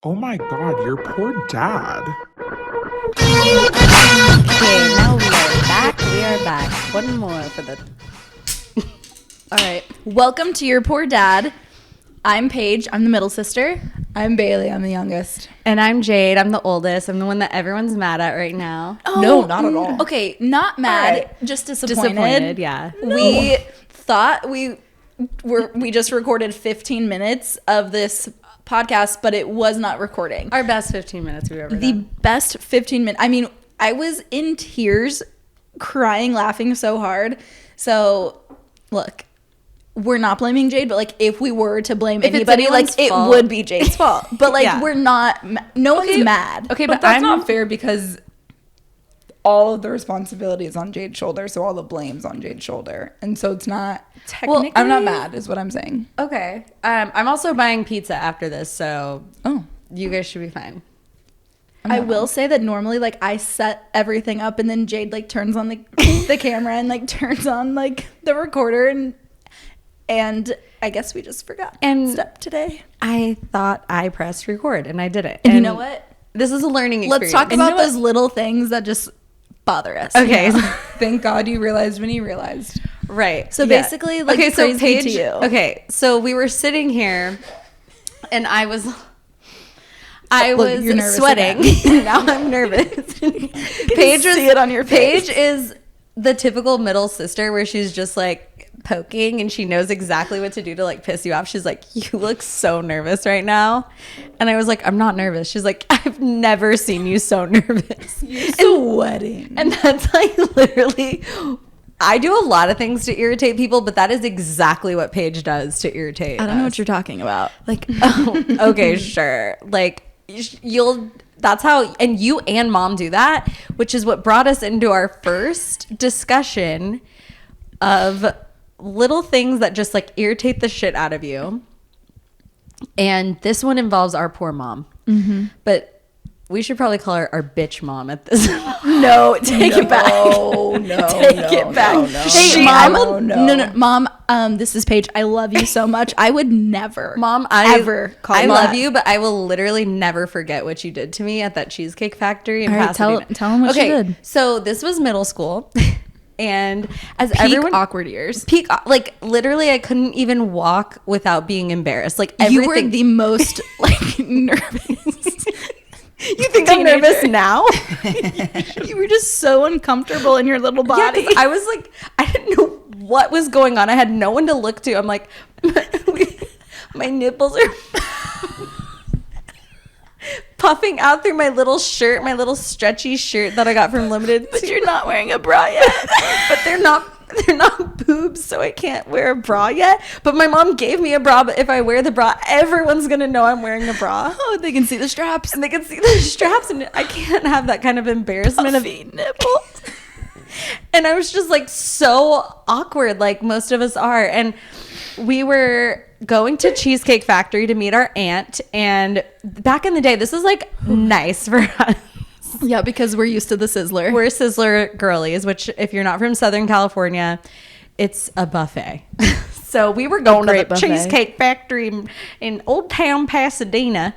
Oh my god, your poor dad. Okay, now we are back. We are back. One more for the... All right. Welcome to Your Poor Dad. I'm Paige. I'm the middle sister. I'm Bailey. I'm the youngest. And I'm Jade. I'm the oldest. I'm the one that everyone's mad at right now. Oh, No, not at all. Okay, not mad. right. Just disappointed. Yeah. We thought we just recorded 15 minutes of this podcast, but it was not recording. Our best 15 minutes we've ever The done. best 15 minutes. I mean, I was in tears, crying, laughing so hard. So, look, we're not blaming Jade, but like if we were to blame If it's anybody, like anyone's it fault. would be Jade's fault. But like Yeah. we're not. No one's mad. Okay, But that's not fair because all of the responsibility is on Jade's shoulder, so all the blame's on Jade's shoulder. And so it's not technically... I'm not mad, is what I'm saying. Okay. I'm also buying pizza after this, so Oh. you guys should be fine. I will say that normally, like, I set everything up and then Jade, like, turns on the camera and, like, turns on, like, the recorder and I guess we just forgot And step today. I thought I pressed record, and I did it. And you know what? This is a learning experience. Let's talk And you about know those little things that just bother us. Okay. Thank God you realized when you realized. Right. So basically, like, okay, so praise be Paige, to you. Okay, so we were sitting here, and I was Look, you're nervous sweating. Now I'm nervous. Paige see it on your face. Paige is the typical middle sister where she's just like poking and she knows exactly what to do to like piss you off. She's like, you look so nervous right now. And I was like, I'm not nervous. She's like, I've never seen you so nervous. You're sweating. And that's like literally, I do a lot of things to irritate people, but that is exactly what Paige does to irritate I don't know us. what you're talking about. Like, oh, okay, sure. Like, that's how, and you and mom do that, which is what brought us into our first discussion of little things that just like irritate the shit out of you. And this one involves our poor mom. Mm-hmm. But we should probably call her our bitch mom at this. No, take it back. No, Take it back. Hey, mom. No, mom. This is Paige. I love you so much. I would never, Mom, I I love you, but I will literally never forget what you did to me at that Cheesecake Factory in All right, Pasadena. tell 'em what you did. So this was middle school, and as Peak everyone awkward years. like literally, I couldn't even walk without being embarrassed. Like You were everything. the most like nervous. You think I'm nervous now? You were just so uncomfortable in your little Yeah, body. 'cause I was like, I didn't know what was going on. I had no one to look to. I'm like, my nipples are puffing out through my little shirt, my little stretchy shirt that I got from Limited. But you're not wearing a bra yet. But they're not boobs, so I can't wear a bra yet. But my mom gave me a bra, but if I wear the bra, everyone's gonna know I'm wearing a bra. Oh, they can see the straps. And they can see the straps, and I can't have that kind of embarrassment Puffy nipples. And I was just like so awkward, like most of us are. And we were going to Cheesecake Factory to meet our aunt. And back in the day, this is like nice for us. Yeah, because we're used to the Sizzler. We're Sizzler girlies, which if you're not from Southern California, it's a buffet. So we were going to the buffet. Cheesecake Factory in Old Town Pasadena.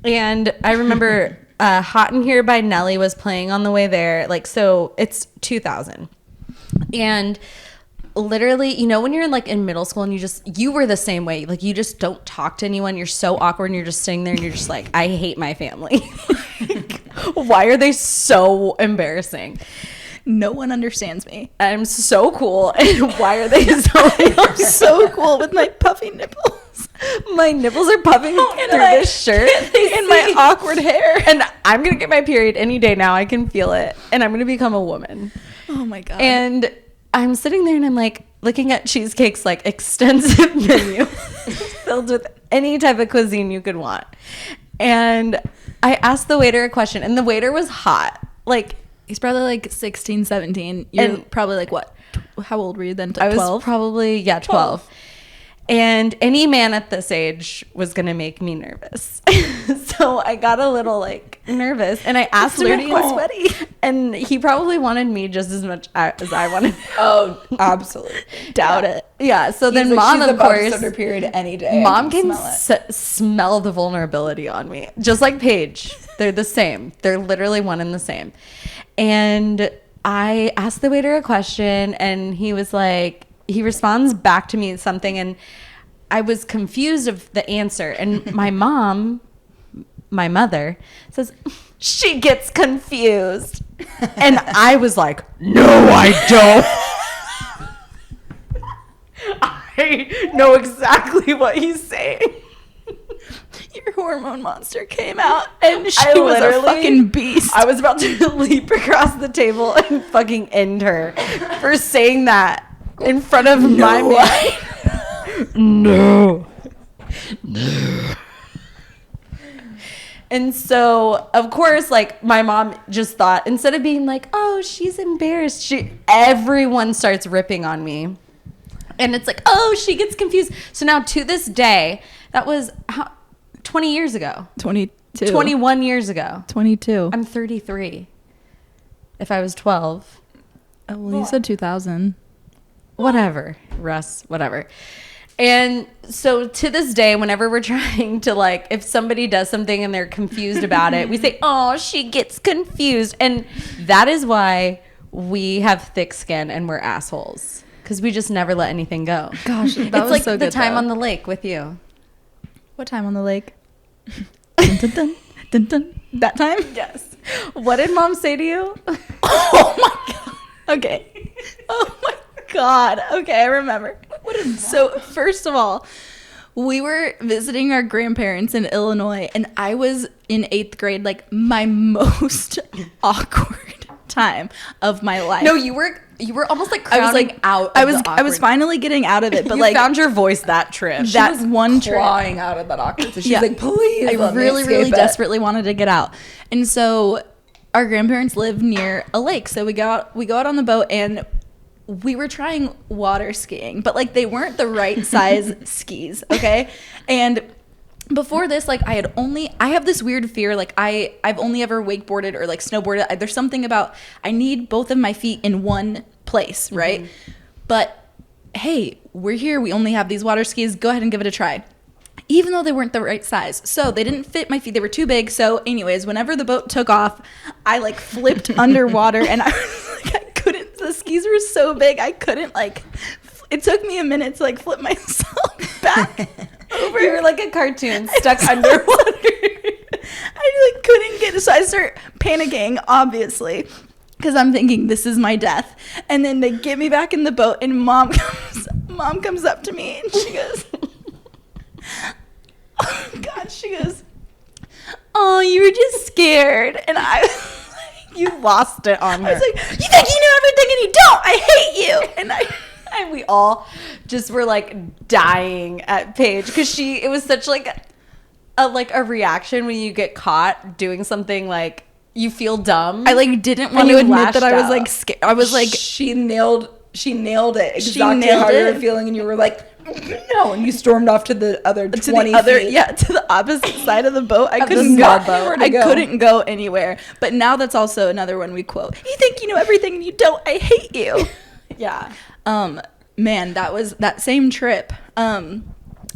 And I remember Hot in Here by Nelly was playing on the way there. Like, so it's 2000. And literally, you know, when you're like in middle school and you were the same way. Like, you just don't talk to anyone. You're so awkward and you're just sitting there and you're just like, I hate my family. Why are they so embarrassing? No one understands me. I'm so cool. And why are they so I'm so cool with my puffy nipples. My nipples are puffing through this shirt And my awkward hair. and I'm gonna get my period any day now. I can feel it, and I'm gonna become a woman. Oh my god. And I'm sitting there and I'm like looking at Cheesecake's like extensive menu filled with any type of cuisine you could want. And I asked the waiter a question, and the waiter was hot. Like, he's probably like 16, 17. You're And- probably like what? How old were you then? I was 12? probably 12. And any man at this age was going to make me nervous. So I got a little like nervous and I asked him Flirty and sweaty. and he probably wanted me just as much as I wanted. Oh, absolutely. Doubt it. Yeah. So then She's mom, she's of about to course, start her period any day. mom I can smell it. smell the vulnerability on me. Just like Paige. They're the same. They're literally one and the same. And I asked the waiter a question and he was like, he responds back to me something and I was confused of the answer. And my mom, my mother, says, she gets confused. And I was like, no, I don't. I know exactly what he's saying. Your hormone monster came out and she I was a literally- fucking beast. I was about to leap across the table and fucking end her for saying that in front of my man. No. And so, of course, like my mom just thought, instead of being like, oh, she's embarrassed, everyone starts ripping on me. And it's like, oh, she gets confused. So now to this day, that was 20 years ago. 22. 21 years ago. 22. I'm 33. If I was 12. Oh, well, you said 2000. Whatever, Russ, whatever. And so to this day, whenever we're trying to like, if somebody does something and they're confused about it, we say, oh, she gets confused. And that is why we have thick skin and we're assholes. Because we just never let anything go. Gosh, that It's was like so the good, time though. on the lake with you. What time on the lake? Dun, dun, dun, dun, dun. That time? Yes. What did mom say to you? Oh my god. Okay. Oh my god. Okay, I remember. So first of all, we were visiting our grandparents in Illinois, and I was in 8th grade, like my most awkward time of my life. No, you were almost like I was crowding like out. I of was the I was awkward- finally getting out of it, but you like found your voice that trip. that one trip. Clawing out of that awkward. So she's Yeah. like, please. I let me really, really escape it." desperately wanted to get out. And so our grandparents live near a lake. So we go out on the boat and we were trying water skiing, but like they weren't the right size skis. Okay. And before this, like I have this weird fear. Like I've only ever wakeboarded or like snowboarded. There's something about, I need both of my feet in one place. Right. But hey, we're here. We only have these water skis. Go ahead and give it a try. Even though they weren't the right size. So they didn't fit my feet. They were too big. So anyways, whenever the boat took off, I like flipped underwater and I was like, I couldn't, the skis were so big. I couldn't like, it took me a minute to like flip myself back over. You were like a cartoon stuck underwater. I like couldn't get it. So I start panicking, obviously, because I'm thinking this is my death. And then they get me back in the boat and mom comes up to me and she goes, oh God, she goes, oh, you were just scared. And I was like, You lost it on her. I was like, you think you know everything and you don't. I hate you. And we all just were like dying at Paige because it was such like a reaction when you get caught doing something like you feel dumb. I like didn't want And to you admit that I was lashed like out. scared. I was like, she nailed it exactly nailed how you were it. feeling, and you were like, no, and you stormed off to the other to 20 the other, feet. yeah, to the opposite side of the boat. I Of the couldn't small go. boat. I couldn't go anywhere. But now that's also another one we quote. You think you know everything and you don't. I hate you. yeah. Man, that was that same trip. I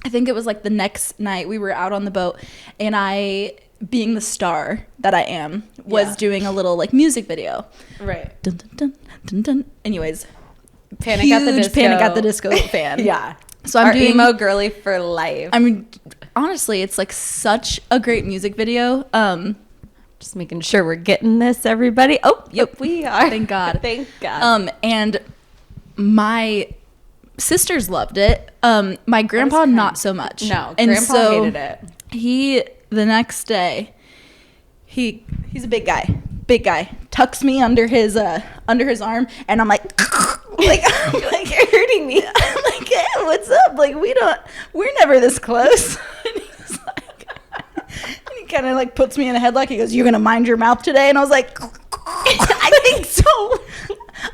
think it was like the next night we were out on the boat, and I, being the star that I am, was Yeah. doing a little like music video. Right. Dun, dun, dun, dun, dun. Anyways, Panic huge at the Disco. Panic at the Disco fan. Yeah. So I'm Our doing emo girly for life. I mean, honestly, it's like such a great music video. Just making sure we're getting this, everybody. Oh, yep, we are. Thank God. Thank God. And my sisters loved it. My grandpa not so much. No, and Grandpa so hated it. He the next day, he's a big guy, tucks me under his arm, and I'm like, I'm like, you're hurting me. I'm like, hey, what's up? Like we're never this close. And he's like, and he kind of like puts me in a headlock. He goes, "You're gonna mind your mouth today?" And I was like, I think so.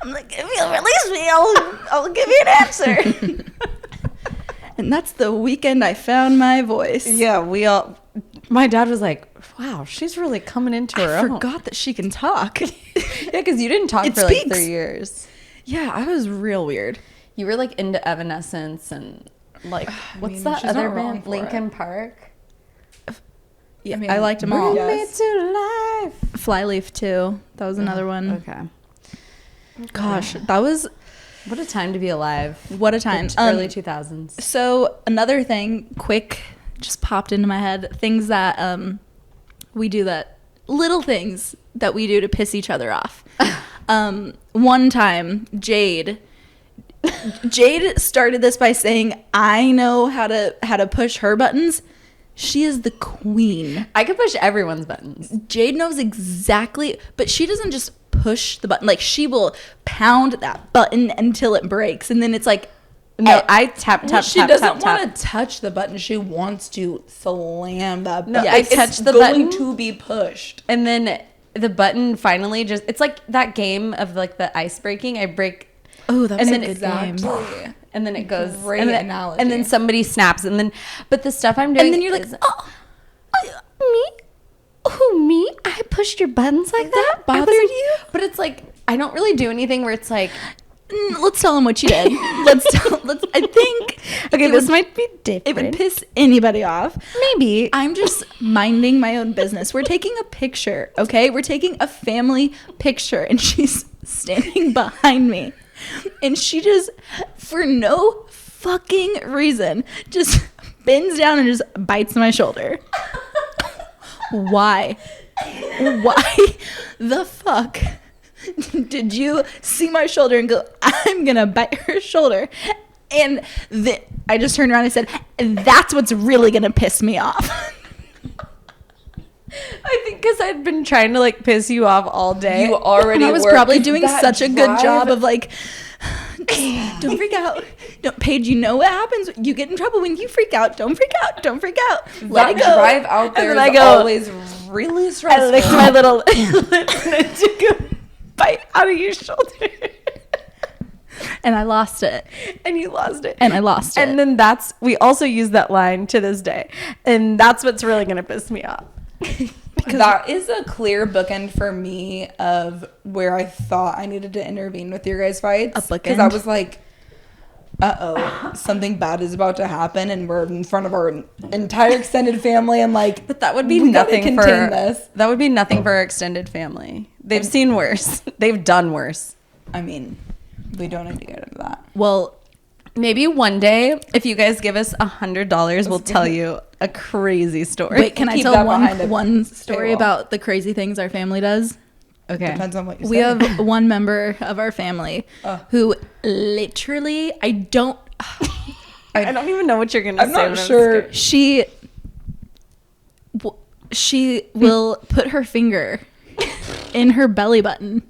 I'm like, if you'll release me, I'll give you an answer. And that's the weekend I found my voice. Yeah, my dad was like, wow, she's really coming into her I own. forgot that she can talk. Yeah, because you didn't talk It for like speaks. 3 years. Yeah, I was real weird. You were like into Evanescence and like, what's mean, that she's other not wrong band? for Linkin Park? Yeah, I mean, I liked them all. Yes. Bring me to life. Flyleaf too. That was another one. Okay. Gosh, that was What a time to be alive. what a time. Early 2000s. So another thing, quick, just popped into my head. Things that we do little things that we do to piss each other off. One time, Jade started this by saying, "I know how to push her buttons." She is the queen. I could push everyone's buttons. Jade knows exactly, but she doesn't just push the button. Like, she will pound that button until it breaks, and then it's like, No, I tap, Well, tap, she tap, doesn't tap, want to touch the button. She wants to slam that button. No, Yeah, I it's touch the going button. to be pushed. And then the button finally just, it's like that game of like the ice breaking. I break, oh, that's and a then good Exactly. game. and then it goes, Great and then, analogy. and then somebody snaps, and then, but the stuff I'm doing, And then you're like, is- oh, me? Who, me? I pushed your buttons like that? I bothered wasn't- you? But it's like, I don't really do anything where it's like, let's tell him what you did. I think, okay, it this would- might be it different. would piss anybody off. Maybe. I'm just minding my own business. We're taking a picture, okay? We're taking a family picture, and she's standing behind me. And she just, for no fucking reason, just bends down and just bites my shoulder. Why? Why the fuck did you see my shoulder and go, I'm gonna bite her shoulder? And then I just turned around and said, that's what's really gonna piss me off. I think because I'd been trying to like piss you off all day. You already And I was were. probably doing That such a good drive- job of like, don't freak out. Don't, Paige, you know what happens. You get in trouble when you freak out. Don't freak out. Don't freak out. Let That it go. drive out there then I is go- always really stressful. I licked my little lips and I took a bite out of your shoulder. And I lost it. And you lost it. And I lost it. And then we also use that line to this day. And that's what's really going to piss me off. That is a clear bookend for me of where I thought I needed to intervene with your guys' fights. A bookend? Because I was like, uh-oh, something bad is about to happen, and we're in front of our entire extended family. I'm like, But that would be we gotta nothing for contain this. That would be nothing for our extended family. They've seen worse. They've done worse. I mean, we don't need to get into that. well, Maybe one day, if you guys give us $100, we'll tell you a crazy story. wait, can I Keep tell that behind a one story paywall. about the crazy things our family does? Okay. Depends on what you We say. have one member of our family who literally, I don't even know what you're gonna I'm say. not but sure. scared. she will put her finger in her belly button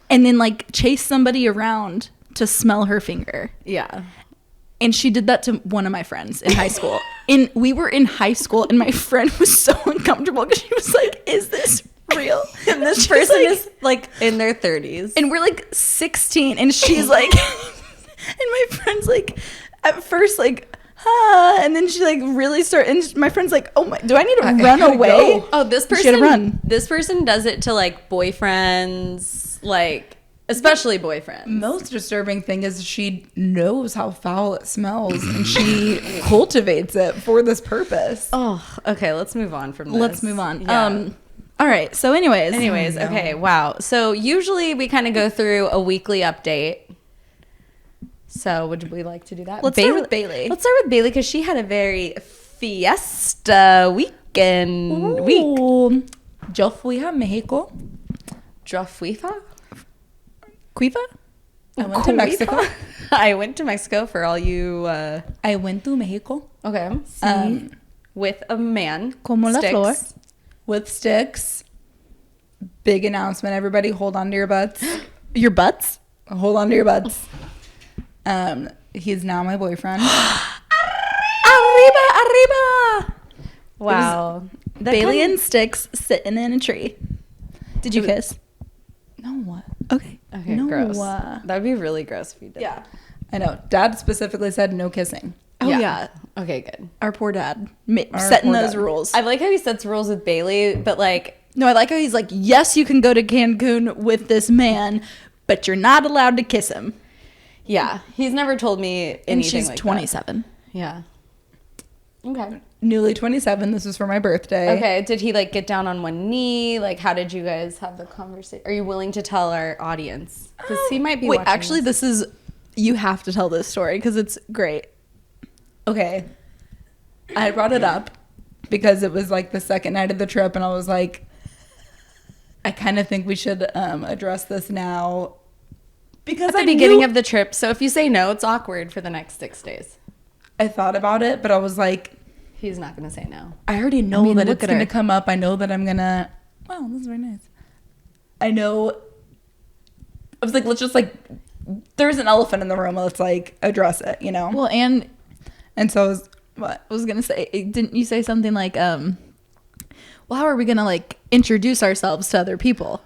and then like chase somebody around to smell her finger. Yeah. And she did that to one of my friends in high school. And we were in high school, and my friend was so uncomfortable because she was like, "Is this real?" And this She's person like- is like in their 30s. and we're like 16, and she's like, and my friend's like, at first like, and then she like really and my friend's like, oh my, do I need to run gotta away? go. Oh, this She had to person. run. This person does it to like boyfriends, like especially boyfriends. Most disturbing thing is she knows how foul it smells, and she cultivates it for this purpose. Oh, okay. Let's move on from this. Let's move on. Yeah. All right. So, anyways, Okay. Wow. So usually we kind of go through a weekly update. So would we like to do that? Let's start with Bailey. Let's start with Bailey because she had a very fiesta weekend week. Ooh. Yo fui a Mexico. Jofuifa? Cuiva? I went to Mexico. I went to Mexico for all you. I went to Mexico. Okay. With a man. Como la Sticks. flor. With sticks. Big announcement, everybody. Hold on to your butts. Your butts? Hold on to your butts. He's now my boyfriend. Arriba, arriba. Wow. Bailey and Sticks sitting in a tree. Did you kiss? No, what? Okay. Okay, No, gross. That would be really gross if you did. Yeah. I know. Dad specifically said no kissing. Oh yeah. Okay, good. Our poor dad setting poor those dad. rules. I like how he sets rules with Bailey, but like, No, I like how he's like, yes, you can go to Cancun with this man, but you're not allowed to kiss him. yeah, he's never told me anything And she's like 27. that. Yeah. Okay. Newly 27. This was for my birthday. Okay. Did he like get down on one knee? Like, how did you guys have the conversation? Are you willing to tell our audience? Because he might be. Wait, watching actually, this is, you have to tell this story because it's great. Okay. I brought it up because it was like the second night of the trip, and I was like, I kind of think we should address this now. Because at the beginning of the trip. So if you say no, it's awkward for the next 6 days. I thought about it, but I was like, He's not going to say no. I already know that look it's at going to her. come up. I know that I'm going to, wow, this is very nice. I know, I was like, let's just like, there's an elephant in the room. Let's like address it, you know? Well, and And so I was, what? I was going to say, didn't you say something like, well, how are we going to like introduce ourselves to other people?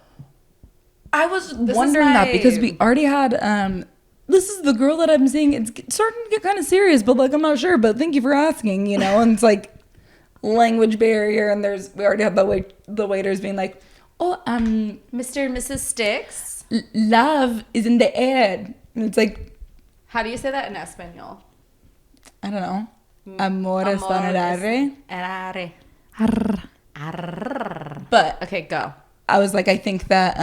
I was wondering that because we already had, this is the girl that I'm seeing. It's starting to get kind of serious, but like, I'm not sure, but thank you for asking, you know? And it's like language barrier. And we already had the waiters being like, oh, Mr. and Mrs. Sticks. love is in the air. And it's like, How do you say that in Espanol? I don't know. Amor está en el aire. But Okay, go. I was like, I think that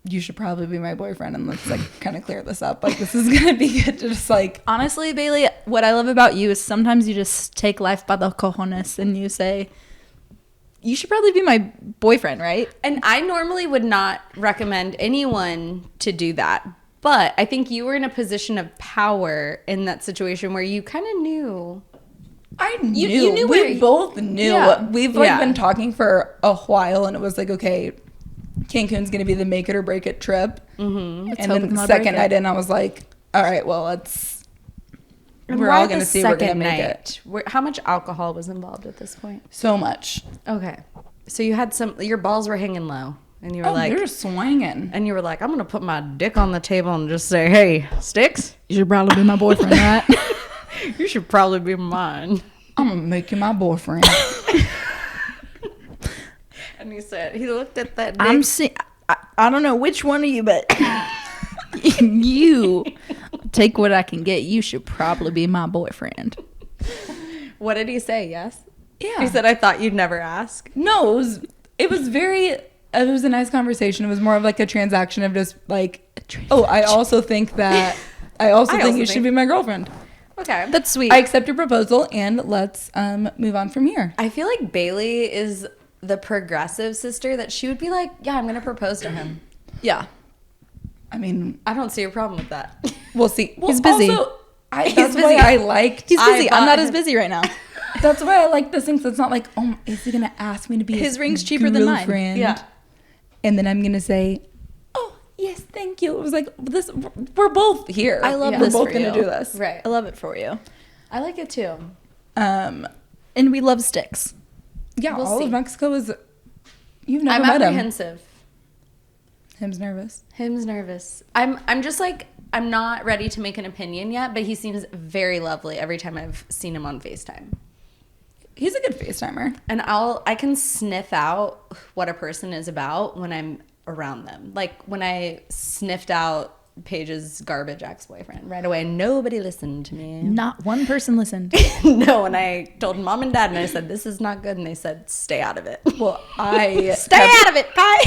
you should probably be my boyfriend, and let's like kind of clear this up. Like, this is gonna be good to just like. Honestly, Bailey, what I love about you is sometimes you just take life by the cojones and you say, you should probably be my boyfriend, right? And I normally would not recommend anyone to do that. But I think you were in a position of power in that situation where you kind of knew. I knew. You knew where we both knew. Yeah. We've like Yeah. been talking for a while, and it was like, okay, Cancun's gonna be the make it or break it trip. Mm-hmm. And hope then it's the not second break it. night in, I was like, all right, well, let's. And We're why all the gonna see we're gonna second make it. How much alcohol was involved at this point? So much. Okay. So you had your balls were hanging low. And you were like, they're swinging. and you were like, I'm going to put my dick on the table and just say, hey, Sticks, You should probably be my boyfriend, right? you should probably be mine. I'm gonna make you my boyfriend. And he looked at that dick. I don't know which one of you, but you take what I can get. You should probably be my boyfriend. What did he say? Yes? Yeah. He said, I thought you'd never ask. No, it was a nice conversation. It was more of like a transaction of just like, oh, I also think that you should be my girlfriend. Okay. That's sweet. I accept your proposal, and let's move on from here. I feel like Bailey is the progressive sister that she would be like, yeah, I'm going to propose to him. yeah. I mean, I don't see a problem with that. we'll see. Well, He's busy. Also, that's busy. why I liked. He's busy. I'm not as him- busy right now. That's why I like this thing. So it's not like, oh, is he gonna ask me to be His ring's cheaper than mine. girlfriend? Yeah. And then I'm gonna say, oh yes, thank you. It was like this. We're both here. I love We're this both for gonna you. do this. Right. I love it for you. I like it too. And we love Sticks. Yeah, We'll all see. of Mexico is. You've never I'm met him. apprehensive. Him's nervous. Him's nervous. I'm just like, I'm not ready to make an opinion yet, but he seems very lovely every time I've seen him on FaceTime. He's a good FaceTimer. And I can sniff out what a person is about when I'm around them. Like when I sniffed out Paige's garbage ex-boyfriend right away, nobody listened to me. Not one person listened. No, and I told mom and dad, and I said, this is not good, and they said, stay out of it. Well, I Stay out of it, bye.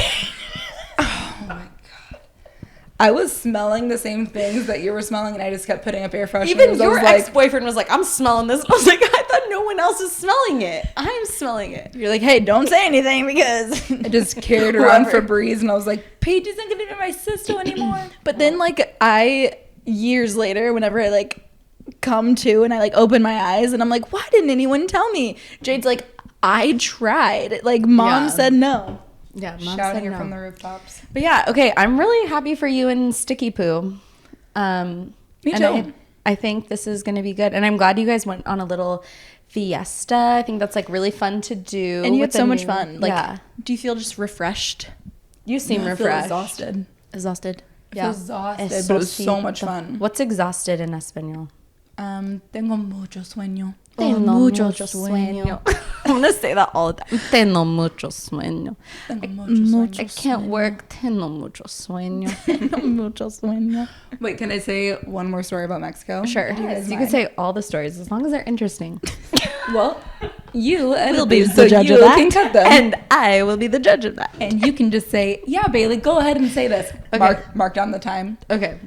I was smelling the same things that you were smelling, and I just kept putting up air fresheners. Even I was your like, ex-boyfriend was like, I'm smelling this. I was like, I thought no one else is smelling it. I'm smelling it. You're like, hey, don't say anything because. I just carried around Whoever. Febreze, and I was like, Paige isn't gonna be my sister anymore. But then, like, years later, whenever I, like, come to and I, like, open my eyes and I'm like, why didn't anyone tell me? Jade's like, I tried. Like, mom Yeah. said no. Yeah, mom Shouting said it no. from the rooftops. But yeah, okay, I'm really happy for you and Sticky Poo. Me And too. I think this is going to be good. And I'm glad you guys went on a little fiesta. I think that's like really fun to do. And you had with the so much new- fun. Like, yeah. do you feel just refreshed? You seem I feel refreshed. exhausted. Exhausted. I feel exhausted, Es but it was so solcito. much fun. What's exhausted in Espanol? Tengo mucho sueño. Tengo mucho sueño. I'm gonna say that all the time. Tengo mucho sueño. I can't work. Tengo mucho sueño. Mucho sueño. Wait, can I say one more story about Mexico? Sure. You can say all the stories as long as they're interesting. Well, you will be so the judge you of that. can cut them. And I will be the judge of that. And you can just say, yeah, Bailey, go ahead and say this. Okay. Mark down the time. Okay.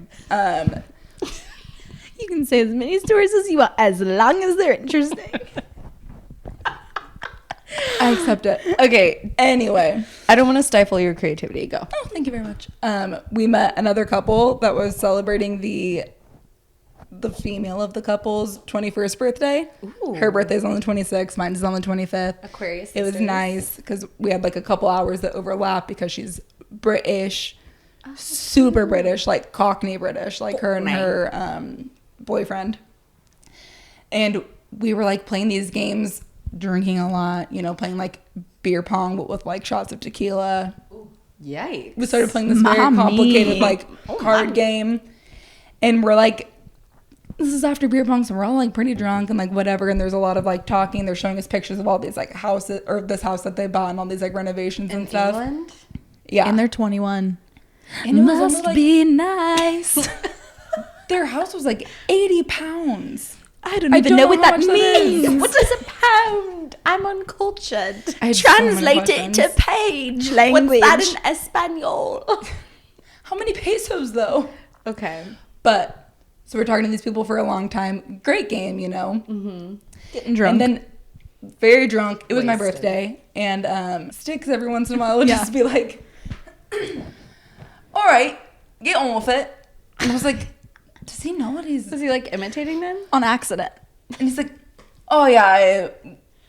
You can say as many stories as you want, as long as they're interesting. I accept it. Okay. Anyway. I don't want to stifle your creativity. Go. Oh, thank you very much. We met another couple that was celebrating the female of the couple's 21st birthday. Ooh. Her birthday's on the 26th. Mine is on the 25th. Aquarius It was sisters. nice because we had like a couple hours that overlap because she's British, super British, like Cockney British, like her and her boyfriend. And we were like playing these games, drinking a lot, playing like beer pong, but with like shots of tequila. Yikes. We started playing this very complicated like card game. And we're like, this is after beer pong, so we're all like pretty drunk and like whatever. And there's a lot of like talking. They're showing us pictures of all these like houses, or this house that they bought and all these like renovations and stuff. England? Yeah. And they're 21. And it was Must only, like, be nice. their house was like 80 pounds. I don't even know what how that much means. is. What is a pound? I'm uncultured. I had so many Translate it to questions. Paige language. What's that in Espanol? How many pesos though? Okay. But so we're talking to these people for a long time. Great game, Getting drunk. And then very drunk. It was my Wasted. birthday. And Sticks every once in a while would just be like, all right, get on with it. And I was like, does he know what he's... Was he like imitating them? on accident. And he's like, oh yeah,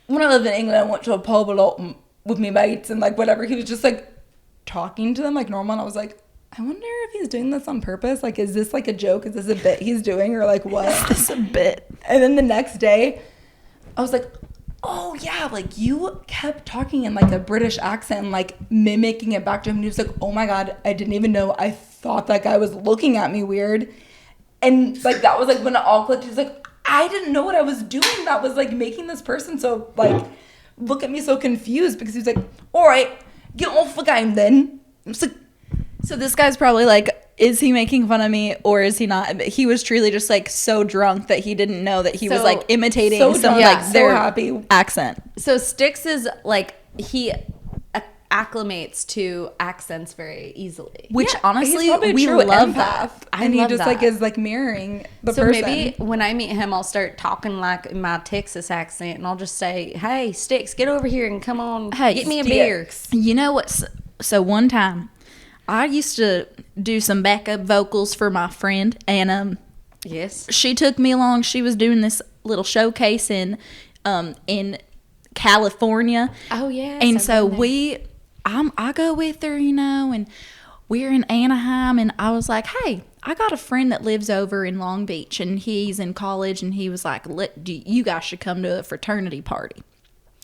when I lived in England, I went to a pub a lot with me mates and like whatever. He was just like talking to them like normal. And I was like, I wonder if he's doing this on purpose. Like, is this like a joke? Is this a bit he's doing or like what? Is this a bit? And then the next day, I was like, oh yeah, like you kept talking in like a British accent, like mimicking it back to him. And he was like, oh my God, I didn't even know. I thought that guy was looking at me weird. And like that was like when it all clicked. He's like, I didn't know what I was doing. That was like making this person so like look at me so confused because he was like, all right, get off the game then. I was like, So this guy's probably like, is he making fun of me or is he not? But he was truly just like so drunk that he didn't know that he was So- like imitating so some drunk, like so their happy. accent. So Styx is like, he acclimates to accents very easily. Which he's honestly, probably a we true love empath. that. And he love just that. like is like mirroring the So person. maybe when I meet him, I'll start talking like in my Texas accent, and I'll just say, "Hey, Sticks, get over here and come on, Hey, get me a Sticks. beer." You know what? So one time, I used to do some backup vocals for my friend, and Yes. she took me along. She was doing this little showcase in California. Oh yeah. And so I go with her, and we're in Anaheim, and I was like, hey, I got a friend that lives over in Long Beach, and he's in college, and he was like, you guys should come to a fraternity party.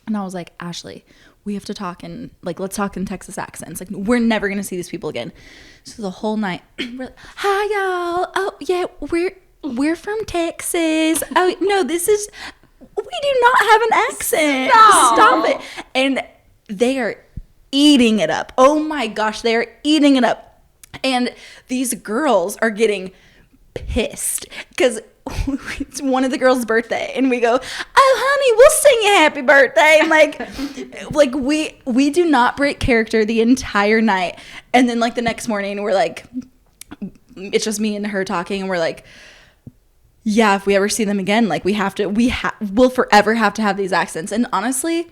And I was like, Ashley, we have to talk in, like, let's talk in Texas accents. Like, we're never going to see these people again. So the whole night, we're like, hi, y'all. Oh, yeah, we're from Texas. Oh, no, we do not have an accent. Stop it. And they are eating it up. Oh my gosh, they are eating it up. And these girls are getting pissed because it's one of the girls' birthday, and we go, oh honey, we'll sing you happy birthday. And like we do not break character the entire night. And then like the next morning we're like, it's just me and her talking, and we're like, yeah, if we ever see them again, like we'll forever have to have these accents. And honestly,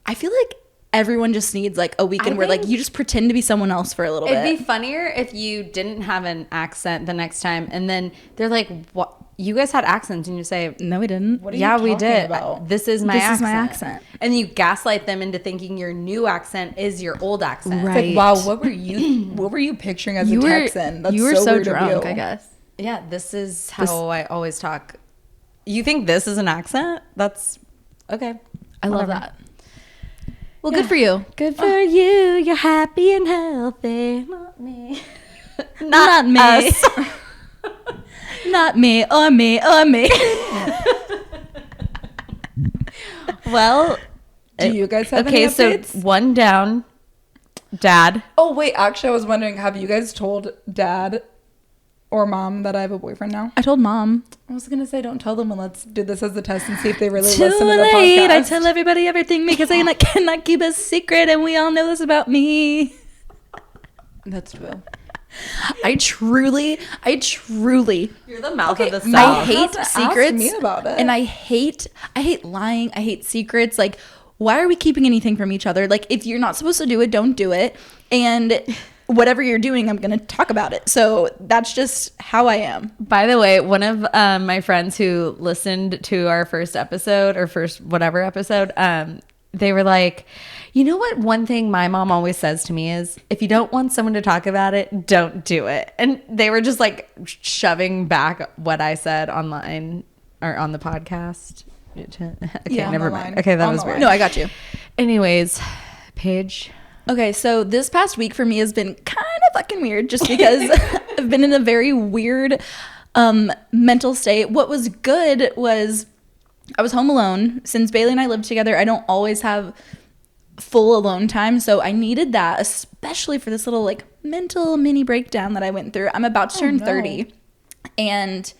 I feel like everyone just needs like a weekend where like you just pretend to be someone else for a little bit. It'd be funnier if you didn't have an accent the next time, and then they're like, "What? You guys had accents?" And you say, No, we didn't. What are you "Yeah, we talking did. about? This is my This accent." is my accent. And you gaslight them into thinking your new accent is your old accent. Right. It's like, wow, what were you picturing as a Texan? That's you were so weird of drunk, you. I guess. Yeah, this is how I always talk. You think this is an accent? That's okay. I love Whatever. that. Well, good for you. Good for you. You're happy and healthy. Not me. Not me. us. Not me, or me, or me. Well, Do you guys have any updates? so one down, dad. Oh, wait. Actually, I was wondering, have you guys told dad or mom that I have a boyfriend now? I told mom. I was going to say, don't tell them, and let's do this as a test and see if they really Too listen to the late. podcast. I tell everybody everything because I cannot keep a secret, and we all know this about me. That's true. I truly. You're the mouth of the I South. hate Ask secrets, me about it. and I hate lying. I hate secrets. Like, why are we keeping anything from each other? Like, if you're not supposed to do it, don't do it. And whatever you're doing, I'm gonna talk about it. So that's just how I am. By the way, one of my friends who listened to our first episode or first whatever episode, they were like, you know what? One thing my mom always says to me is, if you don't want someone to talk about it, don't do it. And they were just like shoving back what I said online or on the podcast. Okay, Yeah, on never the mind. line. Okay, that On was the weird. line. No, I got you. Anyways, Paige. Okay, so this past week for me has been kind of fucking weird just because I've been in a very weird mental state. What was good was I was home alone. Since Bailey and I live together, I don't always have full alone time, so I needed that, especially for this little like mental mini breakdown that I went through. I'm about to turn 30, and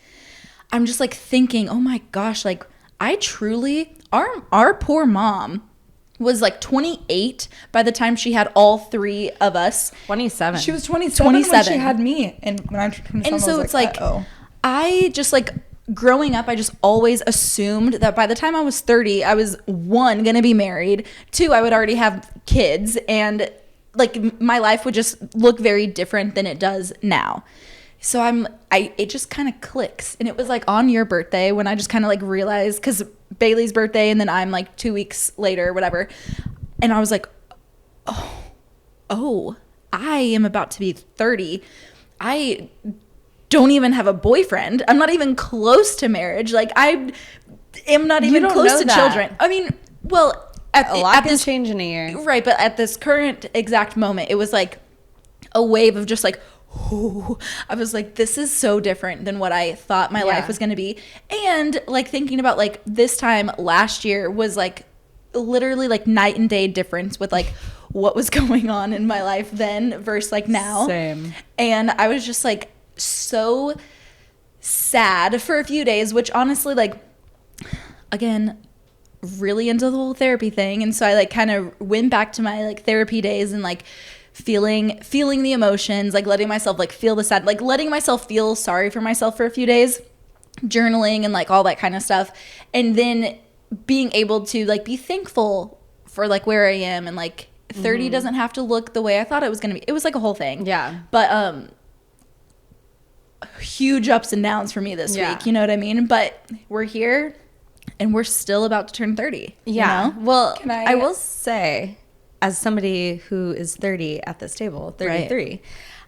I'm just like thinking, oh my gosh, like I truly, our poor mom was like 28 by the time she had all three of us. 27. She was 27 when she 27. had me. And when I was 27, And so I was it's like, uh-oh. I just like growing up, I just always assumed that by the time I was 30, I was one, gonna be married, two, I would already have kids, and like my life would just look very different than it does now. So it just kind of clicks. And it was like on your birthday when I just kind of like realized, because Bailey's birthday and then I'm like 2 weeks later, whatever. And I was like, oh, I am about to be 30. I don't even have a boyfriend. I'm not even close to marriage. Like I am not even don't close know to that. children. I mean, well, A lot at can this change in a year. right, but at this current exact moment, it was like a wave of just like, ooh. I was like, this is so different than what I thought my life was going to be. And like thinking about like this time last year was like literally like night and day difference with like what was going on in my life then versus like now. Same. And I was just like so sad for a few days, which honestly, like, again, really into the whole therapy thing. And so I like kind of went back to my like therapy days and like feeling the emotions, like letting myself like feel the sad, like letting myself feel sorry for myself for a few days, journaling and like all that kind of stuff. And then being able to like be thankful for like where I am, and like 30 doesn't have to look the way I thought it was going to be. It was like a whole thing. Yeah. But huge ups and downs for me this week, you know what I mean? But we're here and we're still about to turn 30. Yeah. You know? Well, Can I- I will say, as somebody who is 30 at this table, 33,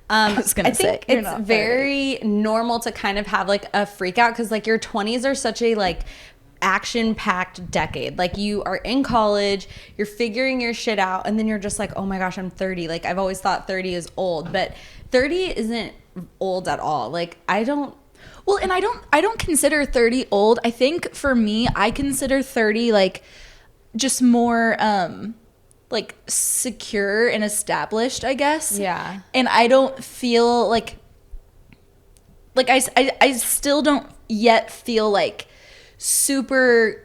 I was gonna say, think you're it's not 30. very normal to kind of have like a freak out, because like your 20s are such a like action-packed decade. Like you are in college, you're figuring your shit out, and then you're just like, oh my gosh, I'm 30. Like I've always thought 30 is old, but 30 isn't old at all. Like Well, and I don't consider 30 old. I think for me, I consider 30 like just more like secure and established, I guess. Yeah. And I don't feel like I still don't yet feel like super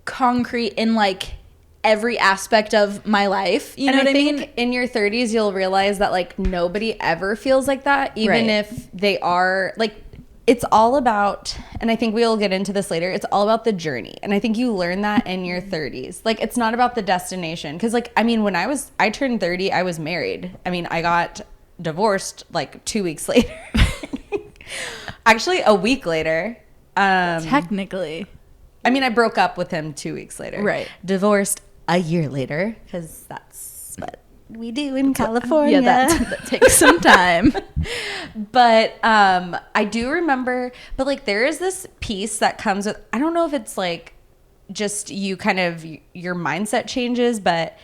concrete in like every aspect of my life. You know what I mean? In your 30s, you'll realize that like nobody ever feels like that, even Right. if they are like, it's all about, and I think we'll get into this later, it's all about the journey. And I think you learn that in your 30s. Like it's not about the destination. Cause like, I mean, when I turned 30, I was married. I mean, I got divorced like 2 weeks later. Actually, a week later. Technically. I mean, I broke up with him 2 weeks later. Right. Divorced a year later, because that's what we do in California. Yeah, that takes some time. But I do remember, but like there is this piece that comes with, I don't know if it's like just you kind of, your mindset changes, but,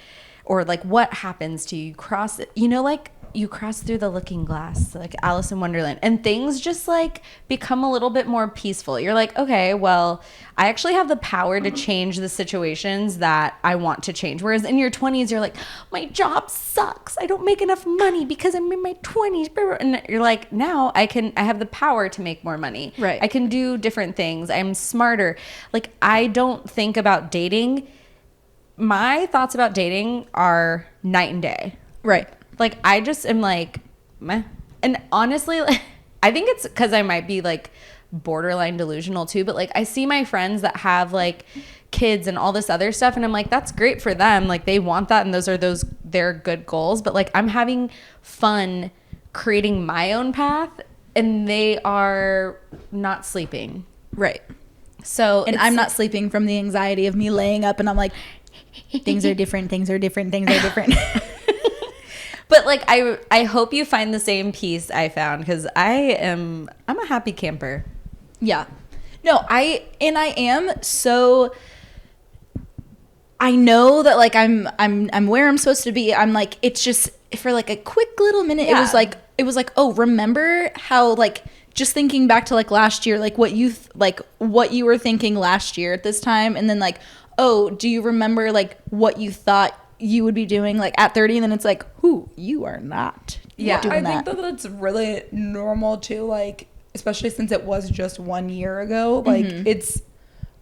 or like what happens to you cross it, you know, like you cross through the looking glass, like Alice in Wonderland, and things just like become a little bit more peaceful. You're like, okay, well, I actually have the power to change the situations that I want to change. Whereas in your 20s, you're like, my job sucks. I don't make enough money because I'm in my 20s. And you're like, now I have the power to make more money. Right. I can do different things. I'm smarter. Like, I don't think about dating. My thoughts about dating are night and day. Right. Like, I just am like, meh. And honestly, like, I think it's because I might be like borderline delusional too, but like I see my friends that have like kids and all this other stuff, and I'm like, that's great for them. Like, they want that, and those are their good goals. But like, I'm having fun creating my own path, and they are not sleeping. Right. So, And I'm not sleeping from the anxiety of me laying up and I'm like, things are different. but like, I hope you find the same peace I found, because I'm a happy camper. Yeah. No, I am so, I know that like I'm where I'm supposed to be. I'm like, it's just for like a quick little minute. Yeah. It was like, oh, remember how like, just thinking back to like last year, like what you were thinking last year at this time. And then like, oh, do you remember like what you thought you would be doing like at 30? And then it's like, who you are not. Yeah. doing I that. think that that's really normal too, like, especially since it was just 1 year ago. Like, it's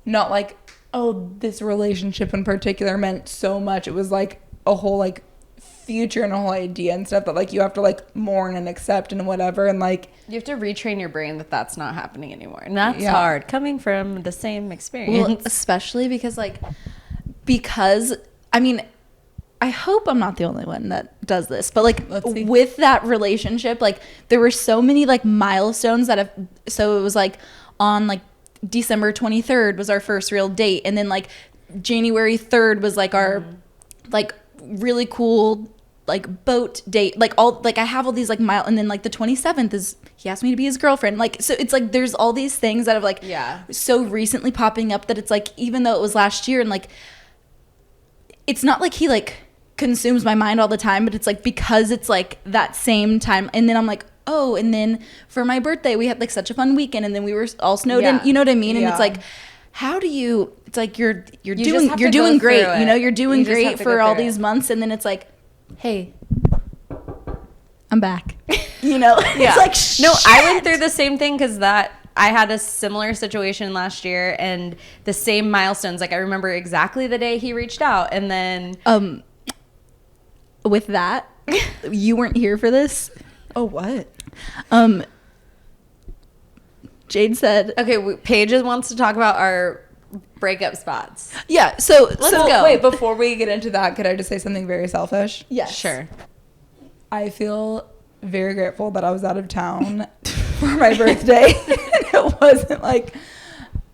not like, oh, this relationship in particular meant so much. It was like a whole like future and a whole idea and stuff that like you have to like mourn and accept and whatever. And like, You have to retrain your brain that that's not happening anymore. And that's hard, coming from the same experience. Well, especially because I mean, I hope I'm not the only one that does this, but like with that relationship, like there were so many like milestones so it was like on like December 23rd was our first real date. And then like January 3rd was like our like really cool like boat date, like all like I have all these like and then like the 27th is he asked me to be his girlfriend, like so it's like there's all these things that have like so recently popping up that it's like even though it was last year and like it's not like he like consumes my mind all the time, but it's like because it's like that same time. And then I'm like, oh, and then for my birthday we had like such a fun weekend, and then we were all snowed in, you know what I mean? And it's like, how do you, it's like you're doing great, you know, you're doing great for all these months, and then it's like, hey, I'm back. You know? It's like, shit. No, I went through the same thing, because I had a similar situation last year, and the same milestones. Like, I remember exactly the day he reached out, and then with that, you weren't here for this. oh, what? Jade said, okay, Paige wants to talk about our breakup spots. yeah, so let's go. Wait, before we get into that, could I just say something very selfish? Yes. Sure. I feel very grateful that I was out of town for my birthday. It wasn't like,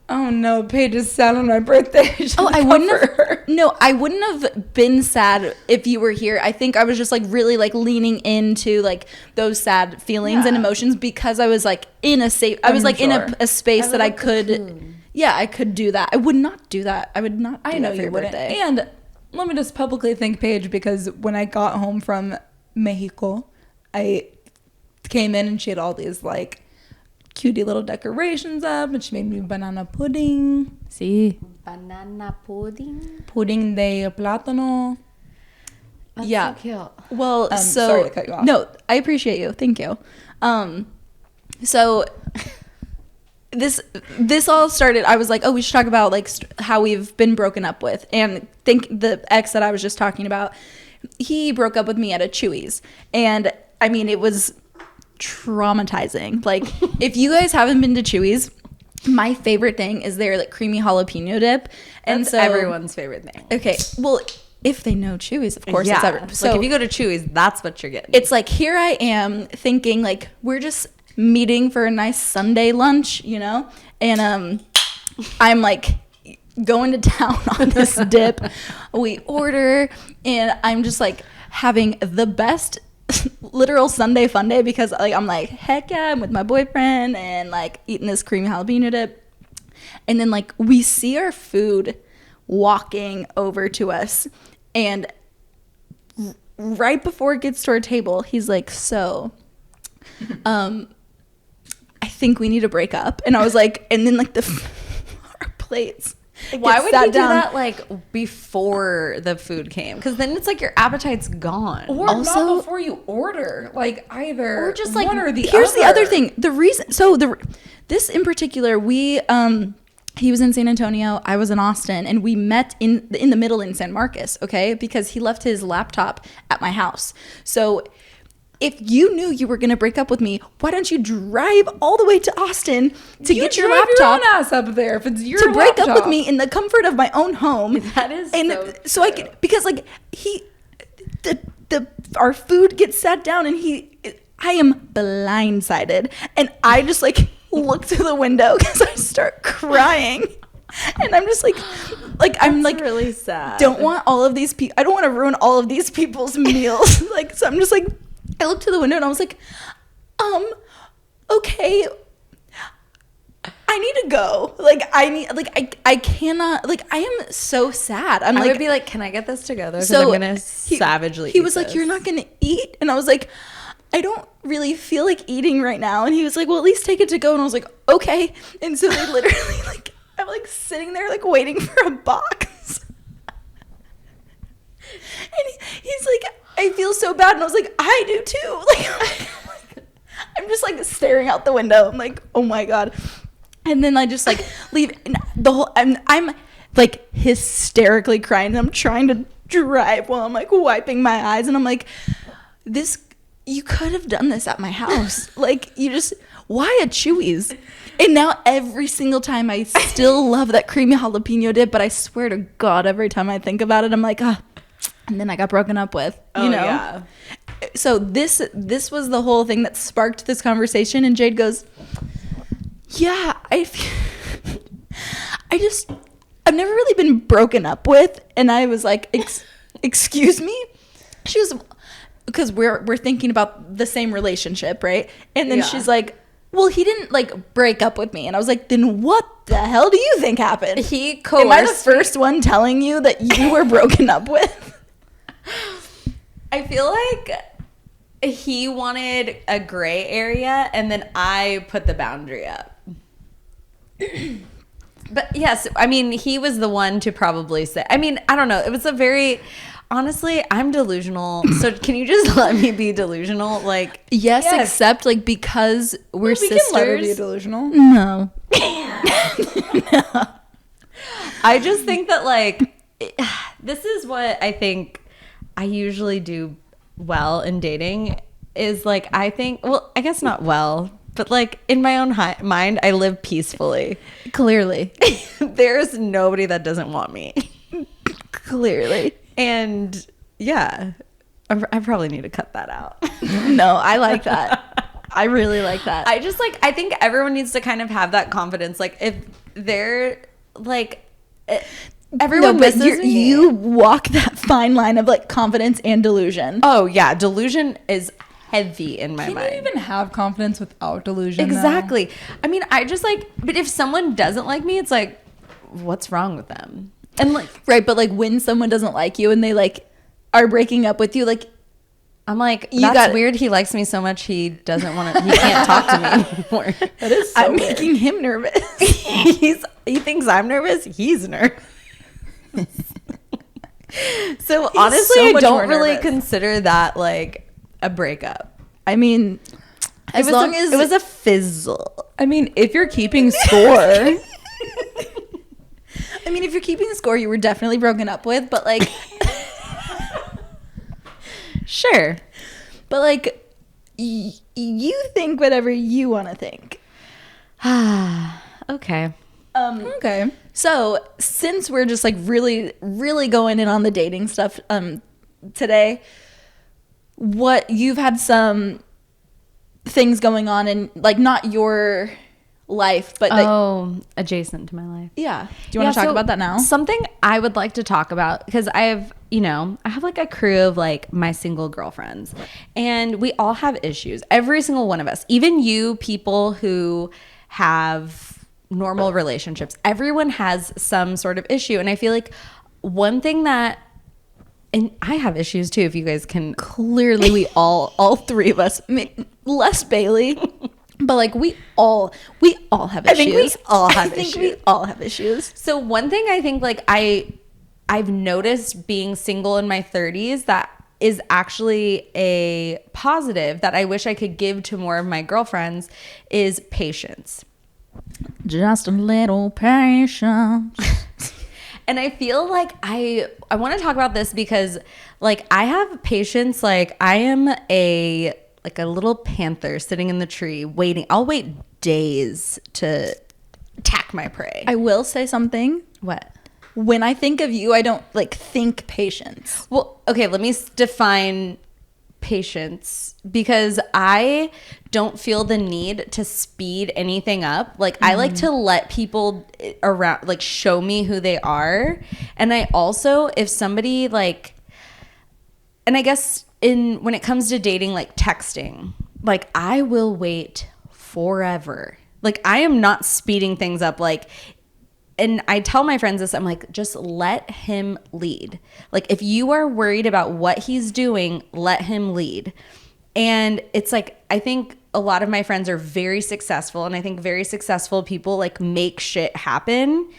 oh no, Paige is sad on my birthday. I wouldn't have been sad if you were here. I think I was just like really like leaning into like those sad feelings and emotions, because I was like in a safe, I was like in a space that I could, I could do that. I would not do that. I would not do that for your birthday. And let me just publicly thank Paige, because when I got home from Mexico, I came in and she had all these like cutie little decorations up, and she made me banana pudding. Sí. Banana pudding. Pudding de plátano. That's so cute. Well, sorry to cut you off. No, I appreciate you. Thank you. So this all started, I was like, oh, we should talk about like how we've been broken up with. And think the ex that I was just talking about, he broke up with me at a Chuy's. And I mean, it was traumatizing. Like, if you guys haven't been to Chuy's, my favorite thing is their like creamy jalapeno dip. And That's so everyone's favorite thing. Okay, well, if they know Chuy's, of course, it's ever. So like, if you go to Chuy's, that's what you're getting. It's like, here I am thinking like we're just meeting for a nice Sunday lunch, you know, and I'm like going to town on this dip. We order, and I'm just like having the best literal Sunday fun day, because like I'm like, heck yeah, I'm with my boyfriend and like eating this creamy jalapeno dip. And then like we see our food walking over to us, and right before it gets to our table, he's like, so, I think we need to break up. And I was like, and then like our plates. Why would he do that like before the food came? Because then it's like your appetite's gone. Or Also, not before you order, like either or just like one or the here's other. the other thing. The reason, so this in particular, we he was in San Antonio, I was in Austin, and we met in the middle in San Marcos. Okay, because he left his laptop at my house. So if you knew you were going to break up with me, why don't you drive all the way to Austin to get your drive laptop your own ass up there if it's your to break up laptop. with me in the comfort of my own home? That is and so I could, because like our food gets sat down and I am blindsided, and I just like look through the window because I start crying. And I'm just like I'm like really sad. Don't want all of these people. I don't want to ruin all of these people's meals. Like, so I'm just like, I looked to the window and I was like, okay, I need to go. Like, I cannot, like, I am so sad. I would be like, can I get this together? Because So I'm going to savagely he was eat like, this. you're not going to eat? And I was like, I don't really feel like eating right now. And he was like, well, at least take it to go. And I was like, okay. And so they literally like, I'm like sitting there like waiting for a box. And he's like, I feel so bad. And I was like, I do too. Like, I'm just like staring out the window. I'm like, oh my God. And then I just like leave and I'm like hysterically crying. And I'm trying to drive while I'm like wiping my eyes. And I'm like, you could have done this at my house. Like, why a Chuy's? And now every single time I still love that creamy jalapeno dip, but I swear to God, every time I think about it, I'm like, and then I got broken up with, you know? Yeah. So this was the whole thing that sparked this conversation. And Jade goes, yeah, I've never really been broken up with. And I was like, excuse me? She was, because we're thinking about the same relationship, right? And then she's like, well, he didn't like break up with me. And I was like, then what the hell do you think happened? He coerced. Am I the first one telling you that you were broken up with? I feel like he wanted a gray area, and then I put the boundary up. But yes, I mean, he was the one to probably say, I mean, I don't know. It was a very, honestly, I'm delusional. So can you just let me be delusional? Like, yes. Except like because we're sisters. Can let her be delusional. No. I just think that like, this is what I think I usually do well in dating is like, I think, well, I guess not well, but like in my own mind, I live peacefully. Clearly. There's nobody that doesn't want me. Clearly. And yeah, I probably need to cut that out. No, I like that. I really like that. I just like, I think everyone needs to kind of have that confidence. Like if they're like, everyone misses me. You walk that fine line of like confidence and delusion. Oh yeah, delusion is heavy in my mind. Can you even have confidence without delusion? Exactly. Though? I mean, I just like, but if someone doesn't like me, it's like, what's wrong with them? And like, right, but like when someone doesn't like you and they like are breaking up with you, like I'm like, that's weird. He likes me so much he doesn't want to. He can't talk to me anymore. That is so weird. Making him nervous. He thinks I'm nervous. He's nervous. So honestly, so I much don't more really nervous. consider that like a breakup. I mean, as long as it was a fizzle. I mean, if you're keeping score. I mean, if you're keeping the score, you were definitely broken up with, but like, sure. But like, you think whatever you want to think. Okay. Okay. So since we're just like really, really going in on the dating stuff today, what you've had some things going on in like not your life, but adjacent to my life. Yeah. Do you want to talk about that now? Something I would like to talk about because I have like a crew of like my single girlfriends, and we all have issues. Every single one of us, even you people who have normal relationships, everyone has some sort of issue. And I feel like one thing that And I have issues too, if you guys can. Clearly, we all three of us, less Bailey, but like we all have issues. I think we all have I think issues. we all have issues. So one thing I think like I've noticed being single in my 30s that is actually a positive that I wish I could give to more of my girlfriends is patience. Just a little patience. And I feel like I want to talk about this because like I have patience. Like I am a little panther sitting in the tree waiting. I'll wait days to attack my prey. I will say something. What? When I think of you, I don't like think patience. Well, okay, let me define patience because I don't feel the need to speed anything up. Like I like to let people around like show me who they are. And I also, if somebody like, and I guess when it comes to dating, like texting, like I will wait forever. Like I am not speeding things up. Like, and I tell my friends this, I'm like, just let him lead. Like, if you are worried about what he's doing, let him lead. And it's like, I think a lot of my friends are very successful. And I think very successful people like make shit happen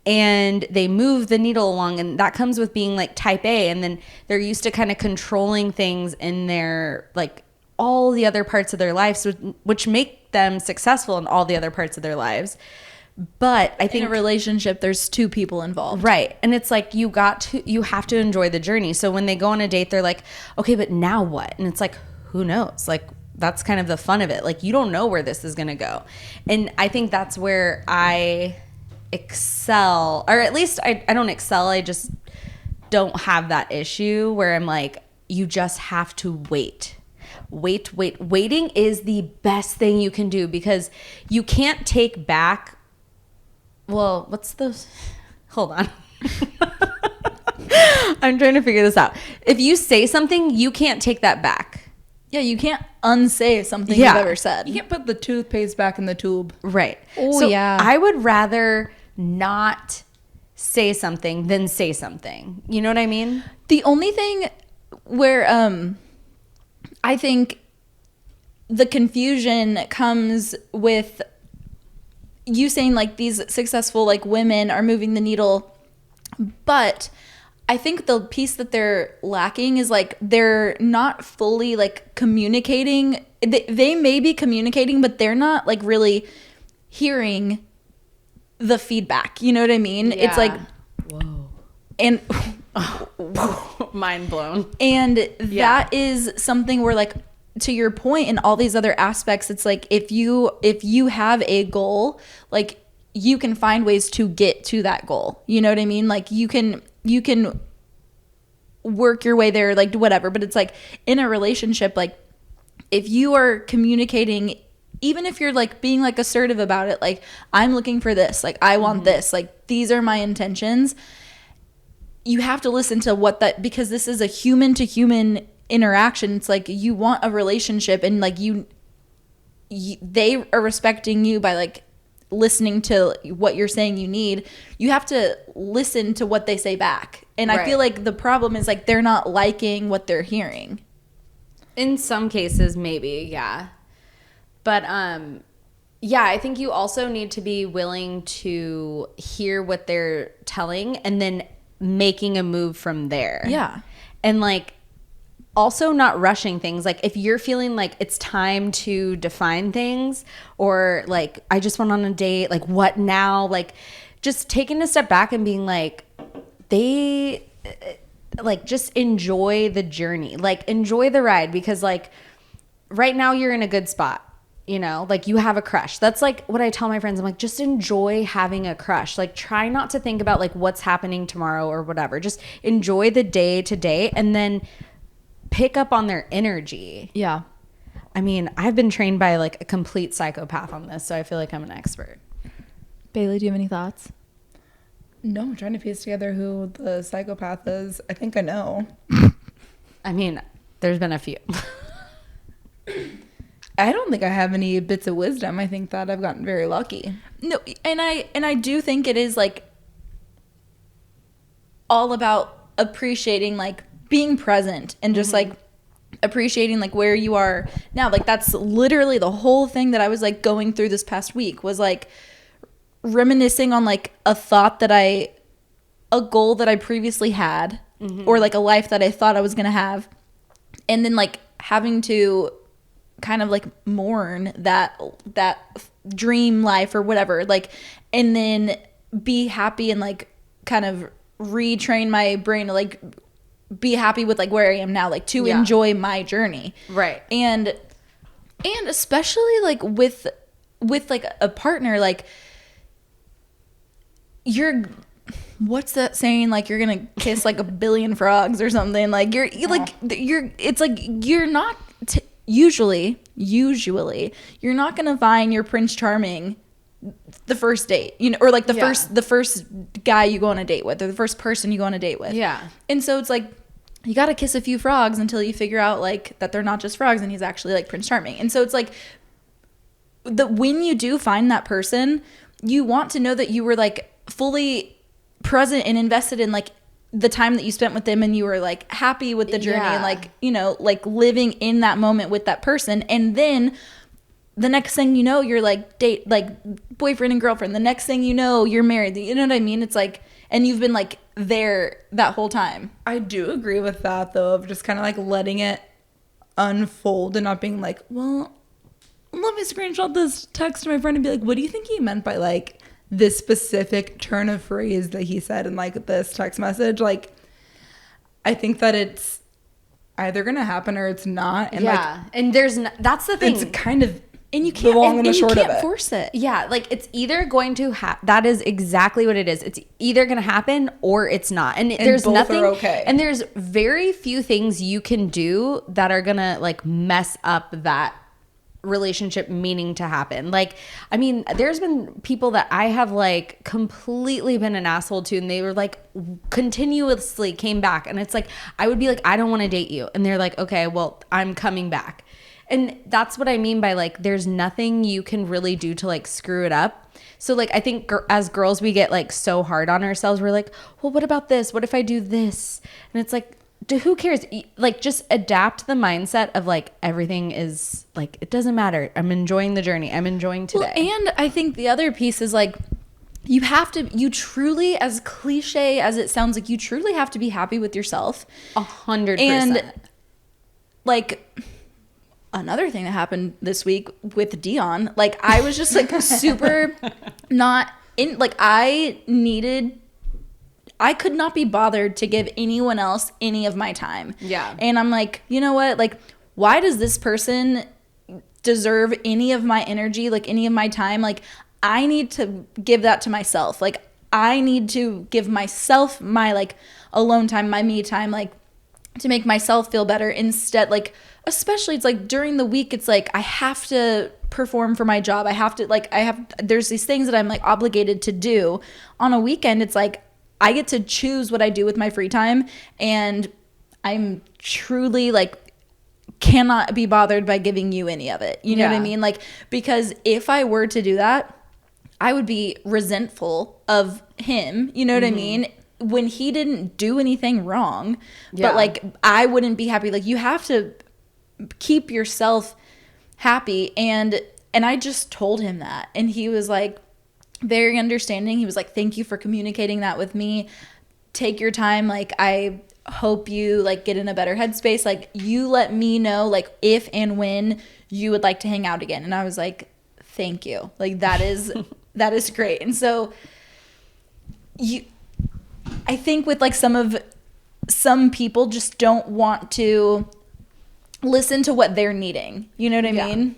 and they move the needle along. And that comes with being like type A. And then they're used to kind of controlling things in their, like all the other parts of their lives, which make them successful in all the other parts of their lives. But I think in a relationship, there's two people involved. Right. And it's like you have to enjoy the journey. So when they go on a date, they're like, okay, but now what? And it's like, who knows? Like that's kind of the fun of it. Like you don't know where this is going to go. And I think that's where I excel, or at least I don't excel. I just don't have that issue where I'm like, you just have to wait. Waiting is the best thing you can do because you can't take back. Well, what's the... Hold on. I'm trying to figure this out. If you say something, you can't take that back. Yeah, you can't unsay something you've ever said. You can't put the toothpaste back in the tube. Right. Oh, so yeah. I would rather not say something than say something. You know what I mean? The only thing where I think the confusion comes with you saying like these successful like women are moving the needle, but I think the piece that they're lacking is like they're not fully like communicating. They may be communicating, but they're not like really hearing the feedback. You know what I mean? Yeah. It's like, whoa, and mind blown. And that is something where like, to your point, in all these other aspects, it's like if you have a goal, like you can find ways to get to that goal. You know what I mean? Like you can work your way there, like whatever. But it's like in a relationship, like if you are communicating, even if you're like being like assertive about it, like I'm looking for this, like I want this, like these are my intentions. You have to listen to what that, because this is a human to human interaction. It's like you want a relationship, and like they are respecting you by like listening to what you're saying you need. You have to listen to what they say back. And I feel like the problem is like they're not liking what they're hearing. In some cases, maybe, yeah. But yeah, I think you also need to be willing to hear what they're telling and then making a move from there. Yeah. And like also not rushing things. Like if you're feeling like it's time to define things, or like I just went on a date, like what now? Like just taking a step back and being like, just enjoy the journey, like enjoy the ride, because like right now you're in a good spot. You know, like you have a crush. That's like what I tell my friends. I'm like, just enjoy having a crush. Like try not to think about like what's happening tomorrow or whatever. Just enjoy the day to day and then pick up on their energy. Yeah. I mean, I've been trained by like a complete psychopath on this, so I feel like I'm an expert. Bailey, do you have any thoughts? No, I'm trying to piece together who the psychopath is. I think I know. I mean, there's been a few. I don't think I have any bits of wisdom. I think that I've gotten very lucky. No, and I do think it is like all about appreciating like being present and just like appreciating like where you are now. Like that's literally the whole thing that I was like going through this past week, was like reminiscing on like a goal that I previously had, or like a life that I thought I was gonna have, and then like having to kind of like mourn that dream life or whatever, like, and then be happy and like kind of retrain my brain to like be happy with like where I am now, like to enjoy my journey. Right. And especially like with like a partner, like what's that saying, like you're gonna kiss like a billion frogs or something, like it's like you're not usually you're not gonna find your Prince Charming the first date, you know, or like the first guy you go on a date with, or the first person you go on a date with. Yeah. And so it's like you got to kiss a few frogs until you figure out like that they're not just frogs and he's actually like Prince Charming. And so it's like when you do find that person, you want to know that you were like fully present and invested in like the time that you spent with them, and you were like happy with the journey and like, you know, like living in that moment with that person. And then the next thing you know, you're like boyfriend and girlfriend. The next thing you know, you're married. You know what I mean? It's like, and you've been like there that whole time. I do agree with that though, of just kind of like letting it unfold and not being like, well, let me screenshot this text to my friend and be like, what do you think he meant by like this specific turn of phrase that he said in like this text message? Like, I think that it's either gonna happen or it's not. And like, and that's the thing. It's kind of, and you can't, the long and the short you can't of it. force it. Yeah, like it's either going to happen. That is exactly what it is. It's either going to happen or it's not. And there's both nothing. are okay. And there's very few things you can do that are going to like mess up that relationship meaning to happen. Like, I mean, there's been people that I have like completely been an asshole to, and they were like continuously came back. And it's like, I would be like, I don't want to date you. And they're like, okay, well, I'm coming back. And that's what I mean by like, there's nothing you can really do to like screw it up. So like, I think as girls, we get like so hard on ourselves. We're like, well, what about this? What if I do this? And it's like, who cares? Like, just adapt the mindset of like, everything is like, it doesn't matter. I'm enjoying the journey. I'm enjoying today. Well, and I think the other piece is like, you truly, as cliche as it sounds, like you truly have to be happy with yourself. 100%. And like, another thing that happened this week with Dion, like I was just like super not in, like I could not be bothered to give anyone else any of my time. Yeah. And I'm like, you know what? Like, why does this person deserve any of my energy, like any of my time? Like, I need to give that to myself. Like, I need to give myself my like alone time, my me time, like to make myself feel better instead. Like, especially it's like during the week, it's like I have to perform for my job. I have to there's these things that I'm like obligated to do. On a weekend, it's like I get to choose what I do with my free time, and I'm truly like cannot be bothered by giving you any of it. You know what I mean? Like, because if I were to do that, I would be resentful of him. You know what I mean? When he didn't do anything wrong, but like I wouldn't be happy. Like, you have to keep yourself happy. And I just told him that, and he was like very understanding. He was like, thank you for communicating that with me. Take your time. Like, I hope you like get in a better headspace. Like, you let me know like if and when you would like to hang out again. And I was like, thank you. Like, that is great. And so I think with like some people just don't want to listen to what they're needing. You know what I mean?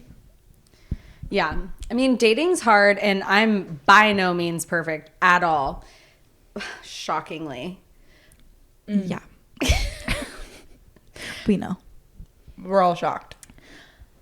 Yeah. I mean, dating's hard, and I'm by no means perfect at all. Shockingly. Yeah. We know. We're all shocked.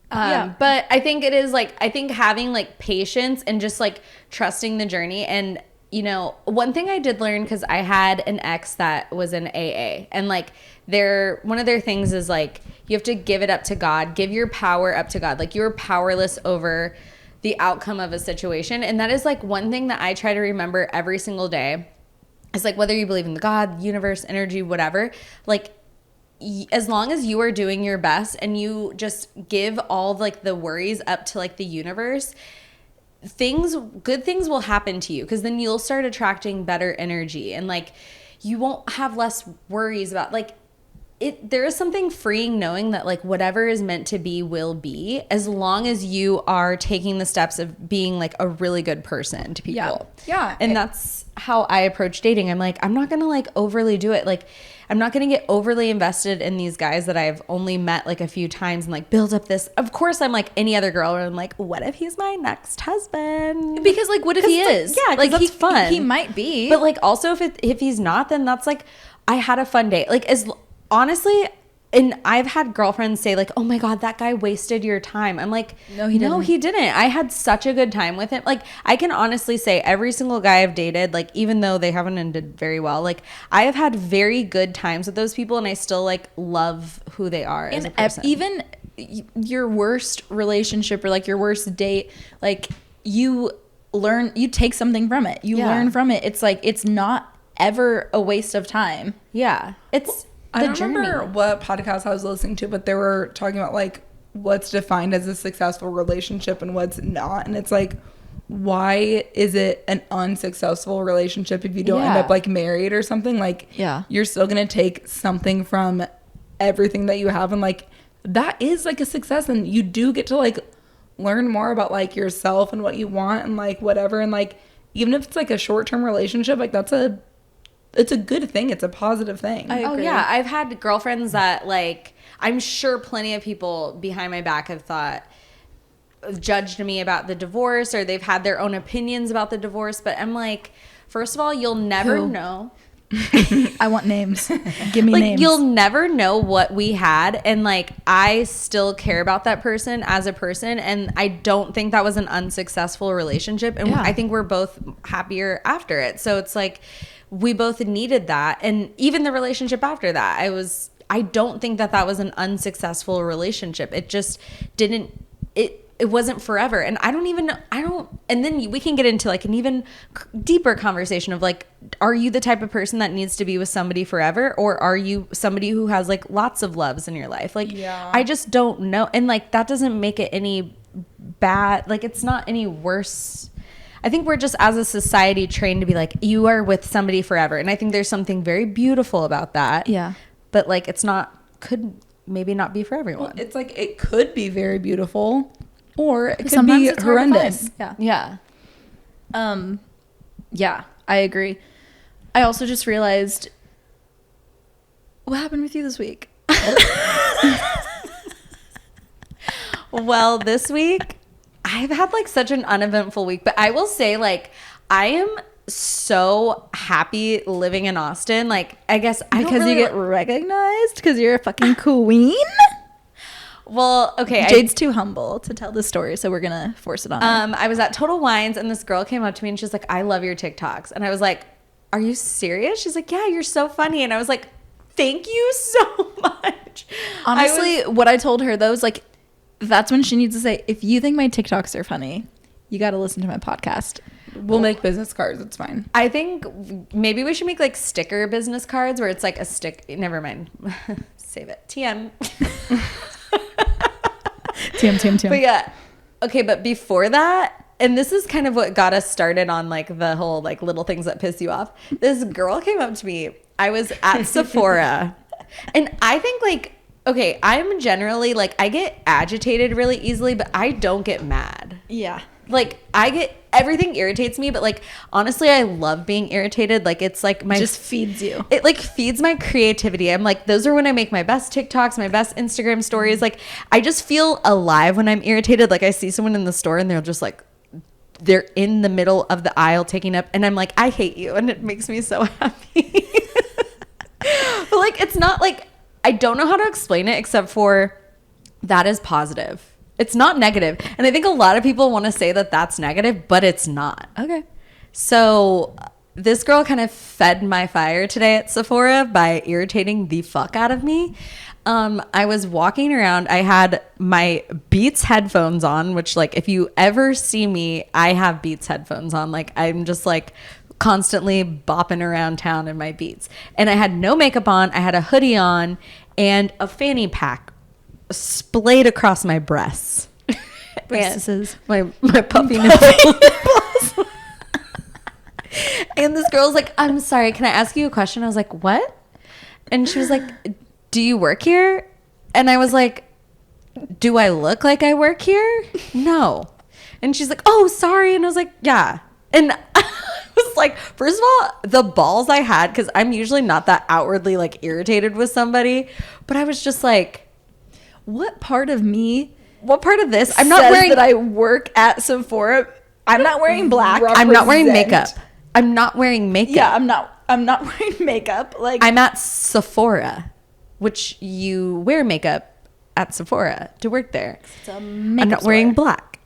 But I think it is like, I think having like patience and just like trusting the journey. And, you know, one thing I did learn, because I had an ex that was in AA, and like one of their things is like, you have to give it up to God, give your power up to God. Like, you're powerless over the outcome of a situation. And that is like one thing that I try to remember every single day. It's like, whether you believe in the God, universe, energy, whatever, like, as long as you are doing your best and you just give all like the worries up to like the universe, good things will happen to you, because then you'll start attracting better energy, and like you won't have less worries about like there is something freeing knowing that like whatever is meant to be will be, as long as you are taking the steps of being like a really good person to people. Yeah. And that's how I approach dating. I'm like, I'm not gonna like overly do it. Like, I'm not gonna get overly invested in these guys that I've only met like a few times and like build up this. Of course, I'm like any other girl where I'm like, what if he's my next husband? Because like, what if he is? Yeah, like that's fun. He might be. But like, also if he's not, then that's like, I had a fun date. Like, honestly, and I've had girlfriends say like, oh my God, that guy wasted your time. I'm like, no, he didn't. I had such a good time with him. Like, I can honestly say every single guy I've dated, like, even though they haven't ended very well, like, I have had very good times with those people, and I still like love who they are as a person. Even your worst relationship or like your worst date, like you take something from it. You learn from it. It's like, it's not ever a waste of time. Yeah. It's I don't remember what podcast I was listening to, but they were talking about like what's defined as a successful relationship and what's not. And it's like, why is it an unsuccessful relationship if you don't end up like married or something? Like, you're still going to take something from everything that you have. And like, that is like a success. And you do get to like learn more about like yourself and what you want and like whatever. And like, even if it's like a short-term relationship, like it's a good thing. It's a positive thing. Oh yeah, I've had girlfriends that like, I'm sure plenty of people behind my back have judged me about the divorce, or they've had their own opinions about the divorce. But I'm like, first of all, you'll never know. I want names. Give me names. You'll never know what we had, and like, I still care about that person as a person, and I don't think that was an unsuccessful relationship, and I think we're both happier after it. So it's like, we both needed that. And even the relationship after that, I don't think that was an unsuccessful relationship. It just didn't, it wasn't forever. And and then we can get into like an even deeper conversation of like, are you the type of person that needs to be with somebody forever? Or are you somebody who has like lots of loves in your life? Like, I just don't know. And like, that doesn't make it any bad. Like, it's not any worse. I think we're just, as a society, trained to be like, you are with somebody forever. And I think there's something very beautiful about that. Yeah. But like, could maybe not be for everyone. Well, it's like, it could be very beautiful, or it could be horrendous. Yeah. Yeah, I agree. I also just realized, what happened with you this week? Well, this week, I've had like such an uneventful week, but I will say like, I am so happy living in Austin. Like, I guess because you get recognized because you're a fucking queen. Well, okay. Jade's too humble to tell the story, so we're gonna force it on her. I was at Total Wines, and this girl came up to me and she's like, I love your TikToks. And I was like, are you serious? She's like, yeah, you're so funny. And I was like, thank you so much. Honestly, what I told her though is like, that's when she needs to say, if you think my TikToks are funny, you got to listen to my podcast. We'll make business cards. It's fine. I think maybe we should make like sticker business cards where it's like a stick. Never mind. Save it. TM. TM. But yeah. Okay. But before that, and this is kind of what got us started on like the whole like little things that piss you off. This girl came up to me. I was at Sephora, and I think like, okay, I'm generally like, I get agitated really easily, but I don't get mad. Yeah. Like, everything irritates me, but like, honestly, I love being irritated. Like, it's like it just feeds you. It like feeds my creativity. I'm like, those are when I make my best TikToks, my best Instagram stories. Like, I just feel alive when I'm irritated. Like, I see someone in the store and they're just like, they're in the middle of the aisle taking up, and I'm like, I hate you. And it makes me so happy. But like, it's not like, I don't know how to explain it except for that is positive. It's not negative. And I think a lot of people want to say that that's negative, but it's not. Okay. So this girl kind of fed my fire today at Sephora by irritating the fuck out of me. I was walking around. I had my Beats headphones on, which like, if you ever see me, I have Beats headphones on. Like, I'm just like constantly bopping around town in my Beats. And I had no makeup on. I had a hoodie on. and a fanny pack splayed across my breasts. Breasts. My puffy nipples. And this girl's like, I'm sorry, can I ask you a question? I was like, what? And she was like, do you work here? And I was like, do I look like I work here? No. And she's like, oh, sorry. And I was like, yeah. And I was like, first of all, the balls I had, because I'm usually not that outwardly like irritated with somebody, but I was just like, what part of me? What part of this? I'm not wearing that I work at Sephora. I'm not wearing black. I'm not wearing makeup. I'm not wearing makeup. Yeah, I'm not wearing makeup. Like, I'm at Sephora, which you wear makeup at Sephora to work there. I'm not wearing black.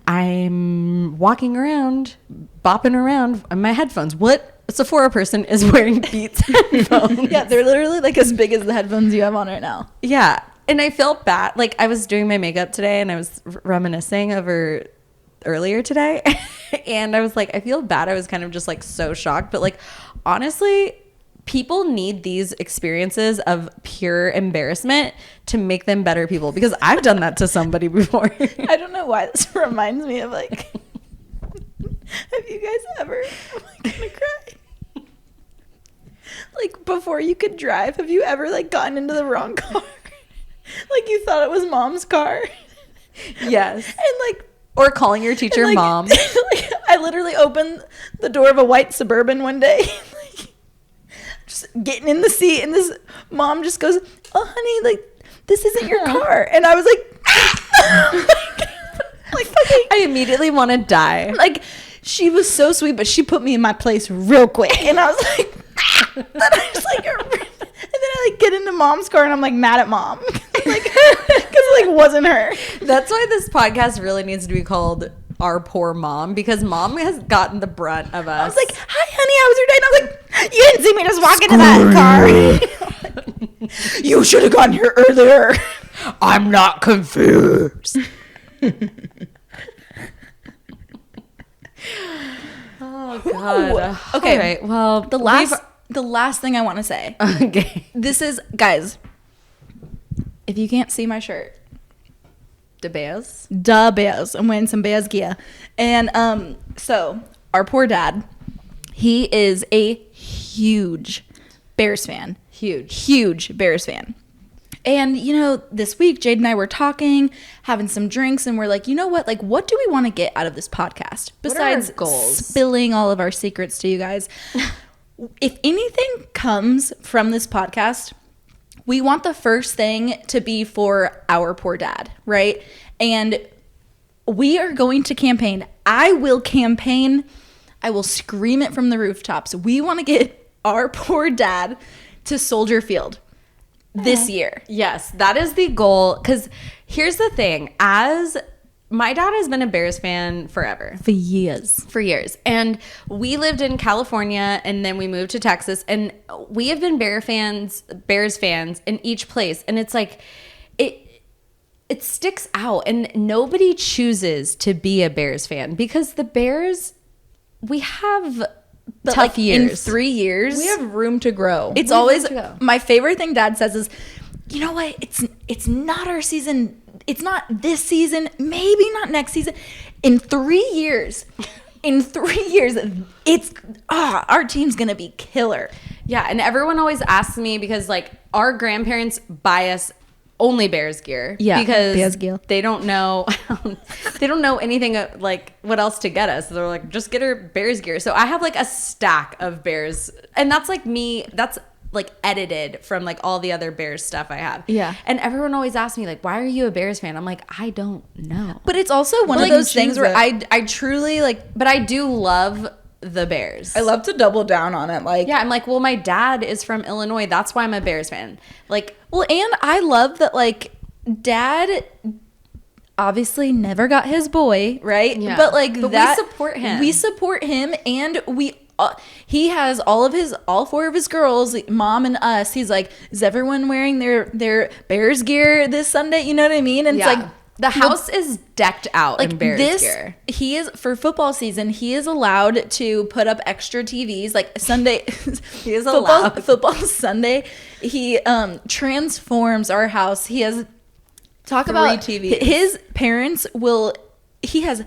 I'm walking around, bopping around on my headphones. What Sephora person is wearing Beats headphones? Yeah, they're literally like as big as the headphones you have on right now. Yeah. And I felt bad. Like, I was doing my makeup today and I was reminiscing over earlier today. And I was like, I feel bad. I was kind of just like so shocked. But like, honestly, people need these experiences of pure embarrassment to make them better people, because I've done that to somebody before. I don't know why this reminds me of like, have you guys ever, I'm like gonna cry. Like, before you could drive, have you ever like gotten into the wrong car? Like, you thought it was mom's car? Yes. And like, or calling your teacher like, mom. Like, I literally opened the door of a white Suburban one day, like, just getting in the seat, and this mom just goes, oh honey, like, this isn't your car. And I was like, like fucking, I immediately want to die. like, she was so sweet, but she put me in my place real quick. And I was like, then I was like, and then I like get into mom's car and I'm like mad at mom. Like, because it like wasn't her. That's why this podcast really needs to be called Our Poor Mom, because mom has gotten the brunt of us. I was like, hi honey, how was your day? And I was like, you didn't see me just walk into that car. You should have gotten here earlier. I'm not confused. Oh god. Okay. All right. Well, The last thing I want to say. Okay. This is, guys, if you can't see my shirt, The bears. da bears. I'm wearing some bears gear. And so our poor dad, he is a huge Bears fan. Huge Bears fan. And, you know, this week, Jade and I were talking, having some drinks, and we're like, you know what? Like, what do we want to get out of this podcast? Besides goals? Spilling all of our secrets to you guys. If anything comes from this podcast, we want the first thing to be for our poor dad, right? And we are going to campaign. I will campaign. I will scream it from the rooftops. We want to get our poor dad to Soldier Field this year. Yes, that is the goal. Because here's the thing. As my dad has been a Bears fan forever. For years. And we lived in California and then we moved to Texas. And we have been Bears fans in each place. And it's like, it sticks out. And nobody chooses to be a Bears fan, because the Bears, we have tough like years. In 3 years, We have room to grow. it's we have always room to go. my favorite thing Dad says is, you know what? It's not our season. It's not this season. Maybe not next season. In 3 years, it's our team's gonna be killer. Yeah, and everyone always asks me, because like our grandparents buy us only Bears gear. Yeah, because Bears gear. they don't know anything like what else to get us. They're like, just get her Bears gear. So I have like a stack of Bears, and that's like me. That's like edited from like all the other Bears stuff I have. Yeah. And everyone always asks me like, why are you a Bears fan? I'm like, I don't know. But it's also one of Like, those things where choose I truly like, but I do love the Bears. I love to double down on it. Like, Yeah, I'm like, well, my dad is from Illinois. That's why I'm a Bears fan. Like, well, and I love that like Dad obviously never got his boy, right? Yeah. But like But we that support him. We support him, and he has all 4 of his girls, mom and us. He's like, is everyone wearing their Bears gear this Sunday? You know what I mean? And Yeah. it's like, The house is decked out in Bears gear. He is, for football season, he is allowed to put up extra TVs. Like Sunday, he is allowed. Football Sunday, he transforms our house. He has, talk about TVs. His parents will, he has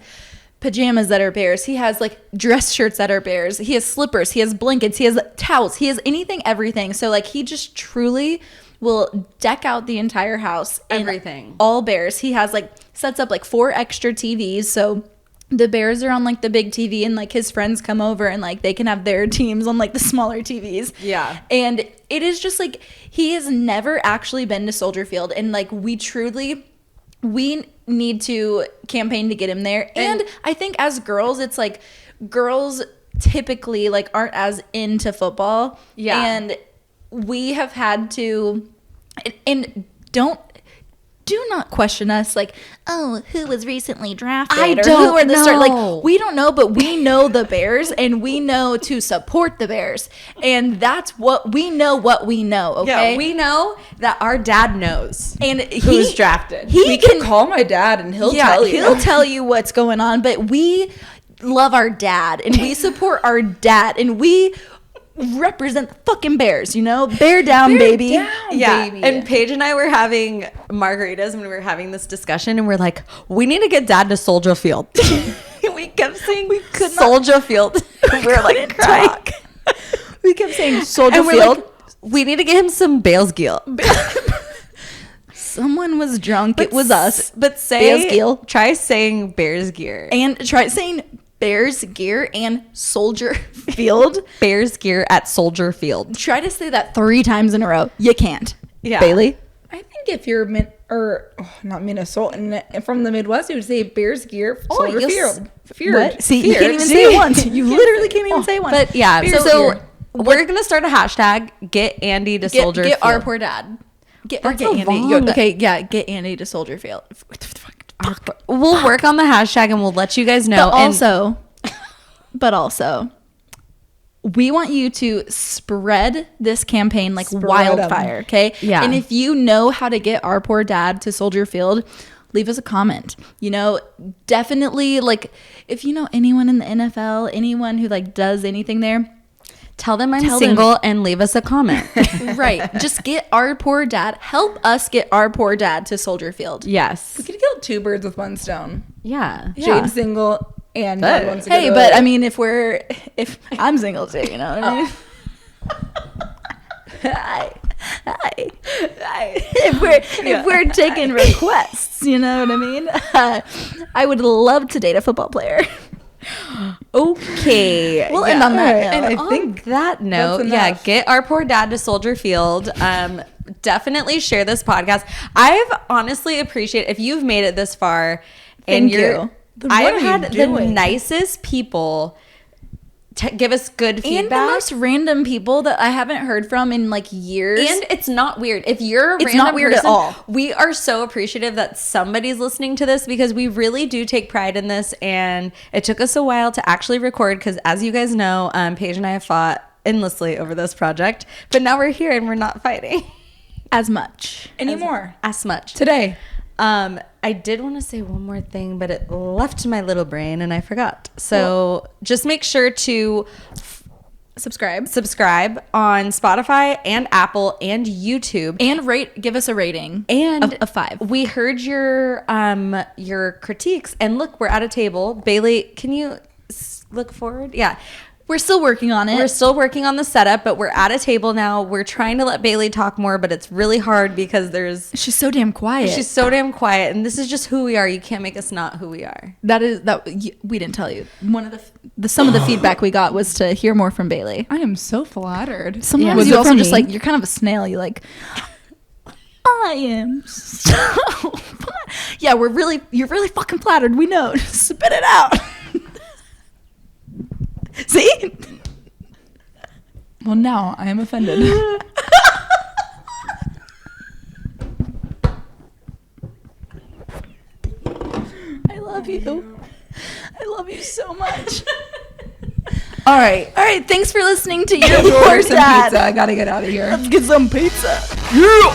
pajamas that are Bears. He has like dress shirts that are Bears. He has slippers. He has blankets. He has towels. He has anything, everything. So like he just truly will deck out the entire house. Everything. All Bears. He has like sets up like 4 extra TVs. So the Bears are on like the big TV and like his friends come over and like they can have their teams on like the smaller TVs. Yeah. And it is just like he has never actually been to Soldier Field. And like we need to campaign to get him there. And I think as girls, it's like girls typically like aren't as into football. Yeah. And we have had to, and do not question us like, oh, who was recently drafted? Who are the start? Like, we don't know, but we know the Bears and we know to support the Bears. And that's what we know, okay? Yeah, we know that our dad knows and who's drafted. We can call my dad and he'll tell you. He'll tell you what's going on, but we love our dad and we support our dad and we represent the fucking Bears, you know? Bear down, baby. Baby. And Paige and I were having margaritas when we were having this discussion, and we're like, we need to get dad to Soldier Field. We kept saying Soldier Field. We were like crying. We kept saying Soldier Field. Like, we need to get him some Bales Gill. Someone was drunk. It was us. But try saying Bears gear. And try saying Bears gear and Soldier Field. Bears gear at Soldier Field. Try to say that 3 times in a row. You can't. Yeah. Bailey? I think if you're not Minnesota, from the Midwest, you would say Bears gear, Soldier Field. What? See, you can't even say it once. You literally can't even say it once. But yeah, Bears so gear. we're going to start a hashtag, get Andy to Soldier Field. Get our poor dad. Get Andy. Get Andy to Soldier Field. We'll work on the hashtag and we'll let you guys know. But also, we want you to spread this campaign like wildfire, okay? Yeah. And if you know how to get our poor dad to Soldier Field, leave us a comment. You know, definitely, like, if you know anyone in the NFL, anyone who like does anything there, tell them I'm single and leave us a comment. Right. Just get our poor dad. Help us get our poor dad to Soldier Field. Yes. We could kill 2 birds with 1 stone. Yeah. Jade single and dad wants to hey, but I mean, if I'm single too, you know what I mean? Hi. If we're taking requests, you know what I mean? I would love to date a football player. Okay. We'll end on that note. And I think that note, get our poor dad to Soldier Field. Definitely share this podcast. I've honestly appreciated if you've made it this far. Thank you. I've had the nicest people give us good feedback. And the most random people that I haven't heard from in like years. And it's not weird. If you're a it's random not weird person, at all. We are so appreciative that somebody's listening to this because we really do take pride in this. And it took us a while to actually record because as you guys know, Paige and I have fought endlessly over this project. But now we're here and we're not fighting. As much. Anymore. As much. Today. I did want to say one more thing, but it left my little brain and I forgot. So just make sure to subscribe on Spotify and Apple and YouTube and give us a rating and of 5. We heard your critiques and look, we're at a table. Bailey, can you look forward? Yeah. We're still working on it. We're still working on the setup, but we're at a table now. We're trying to let Bailey talk more, but it's really hard because she's so damn quiet. She's so damn quiet, and this is just who we are. You can't make us not who we are. We didn't tell you. One of some of the feedback we got was to hear more from Bailey. I am so flattered. Sometimes you also just like you're kind of a snail. You like I am so yeah. You're really fucking flattered. We know. Spit it out. See? Well, now I am offended. I love you. I love you so much. All right. Thanks for listening to Your Poor Poor Dad. Dad. Pizza. I gotta get out of here. Let's get some pizza. Yeah.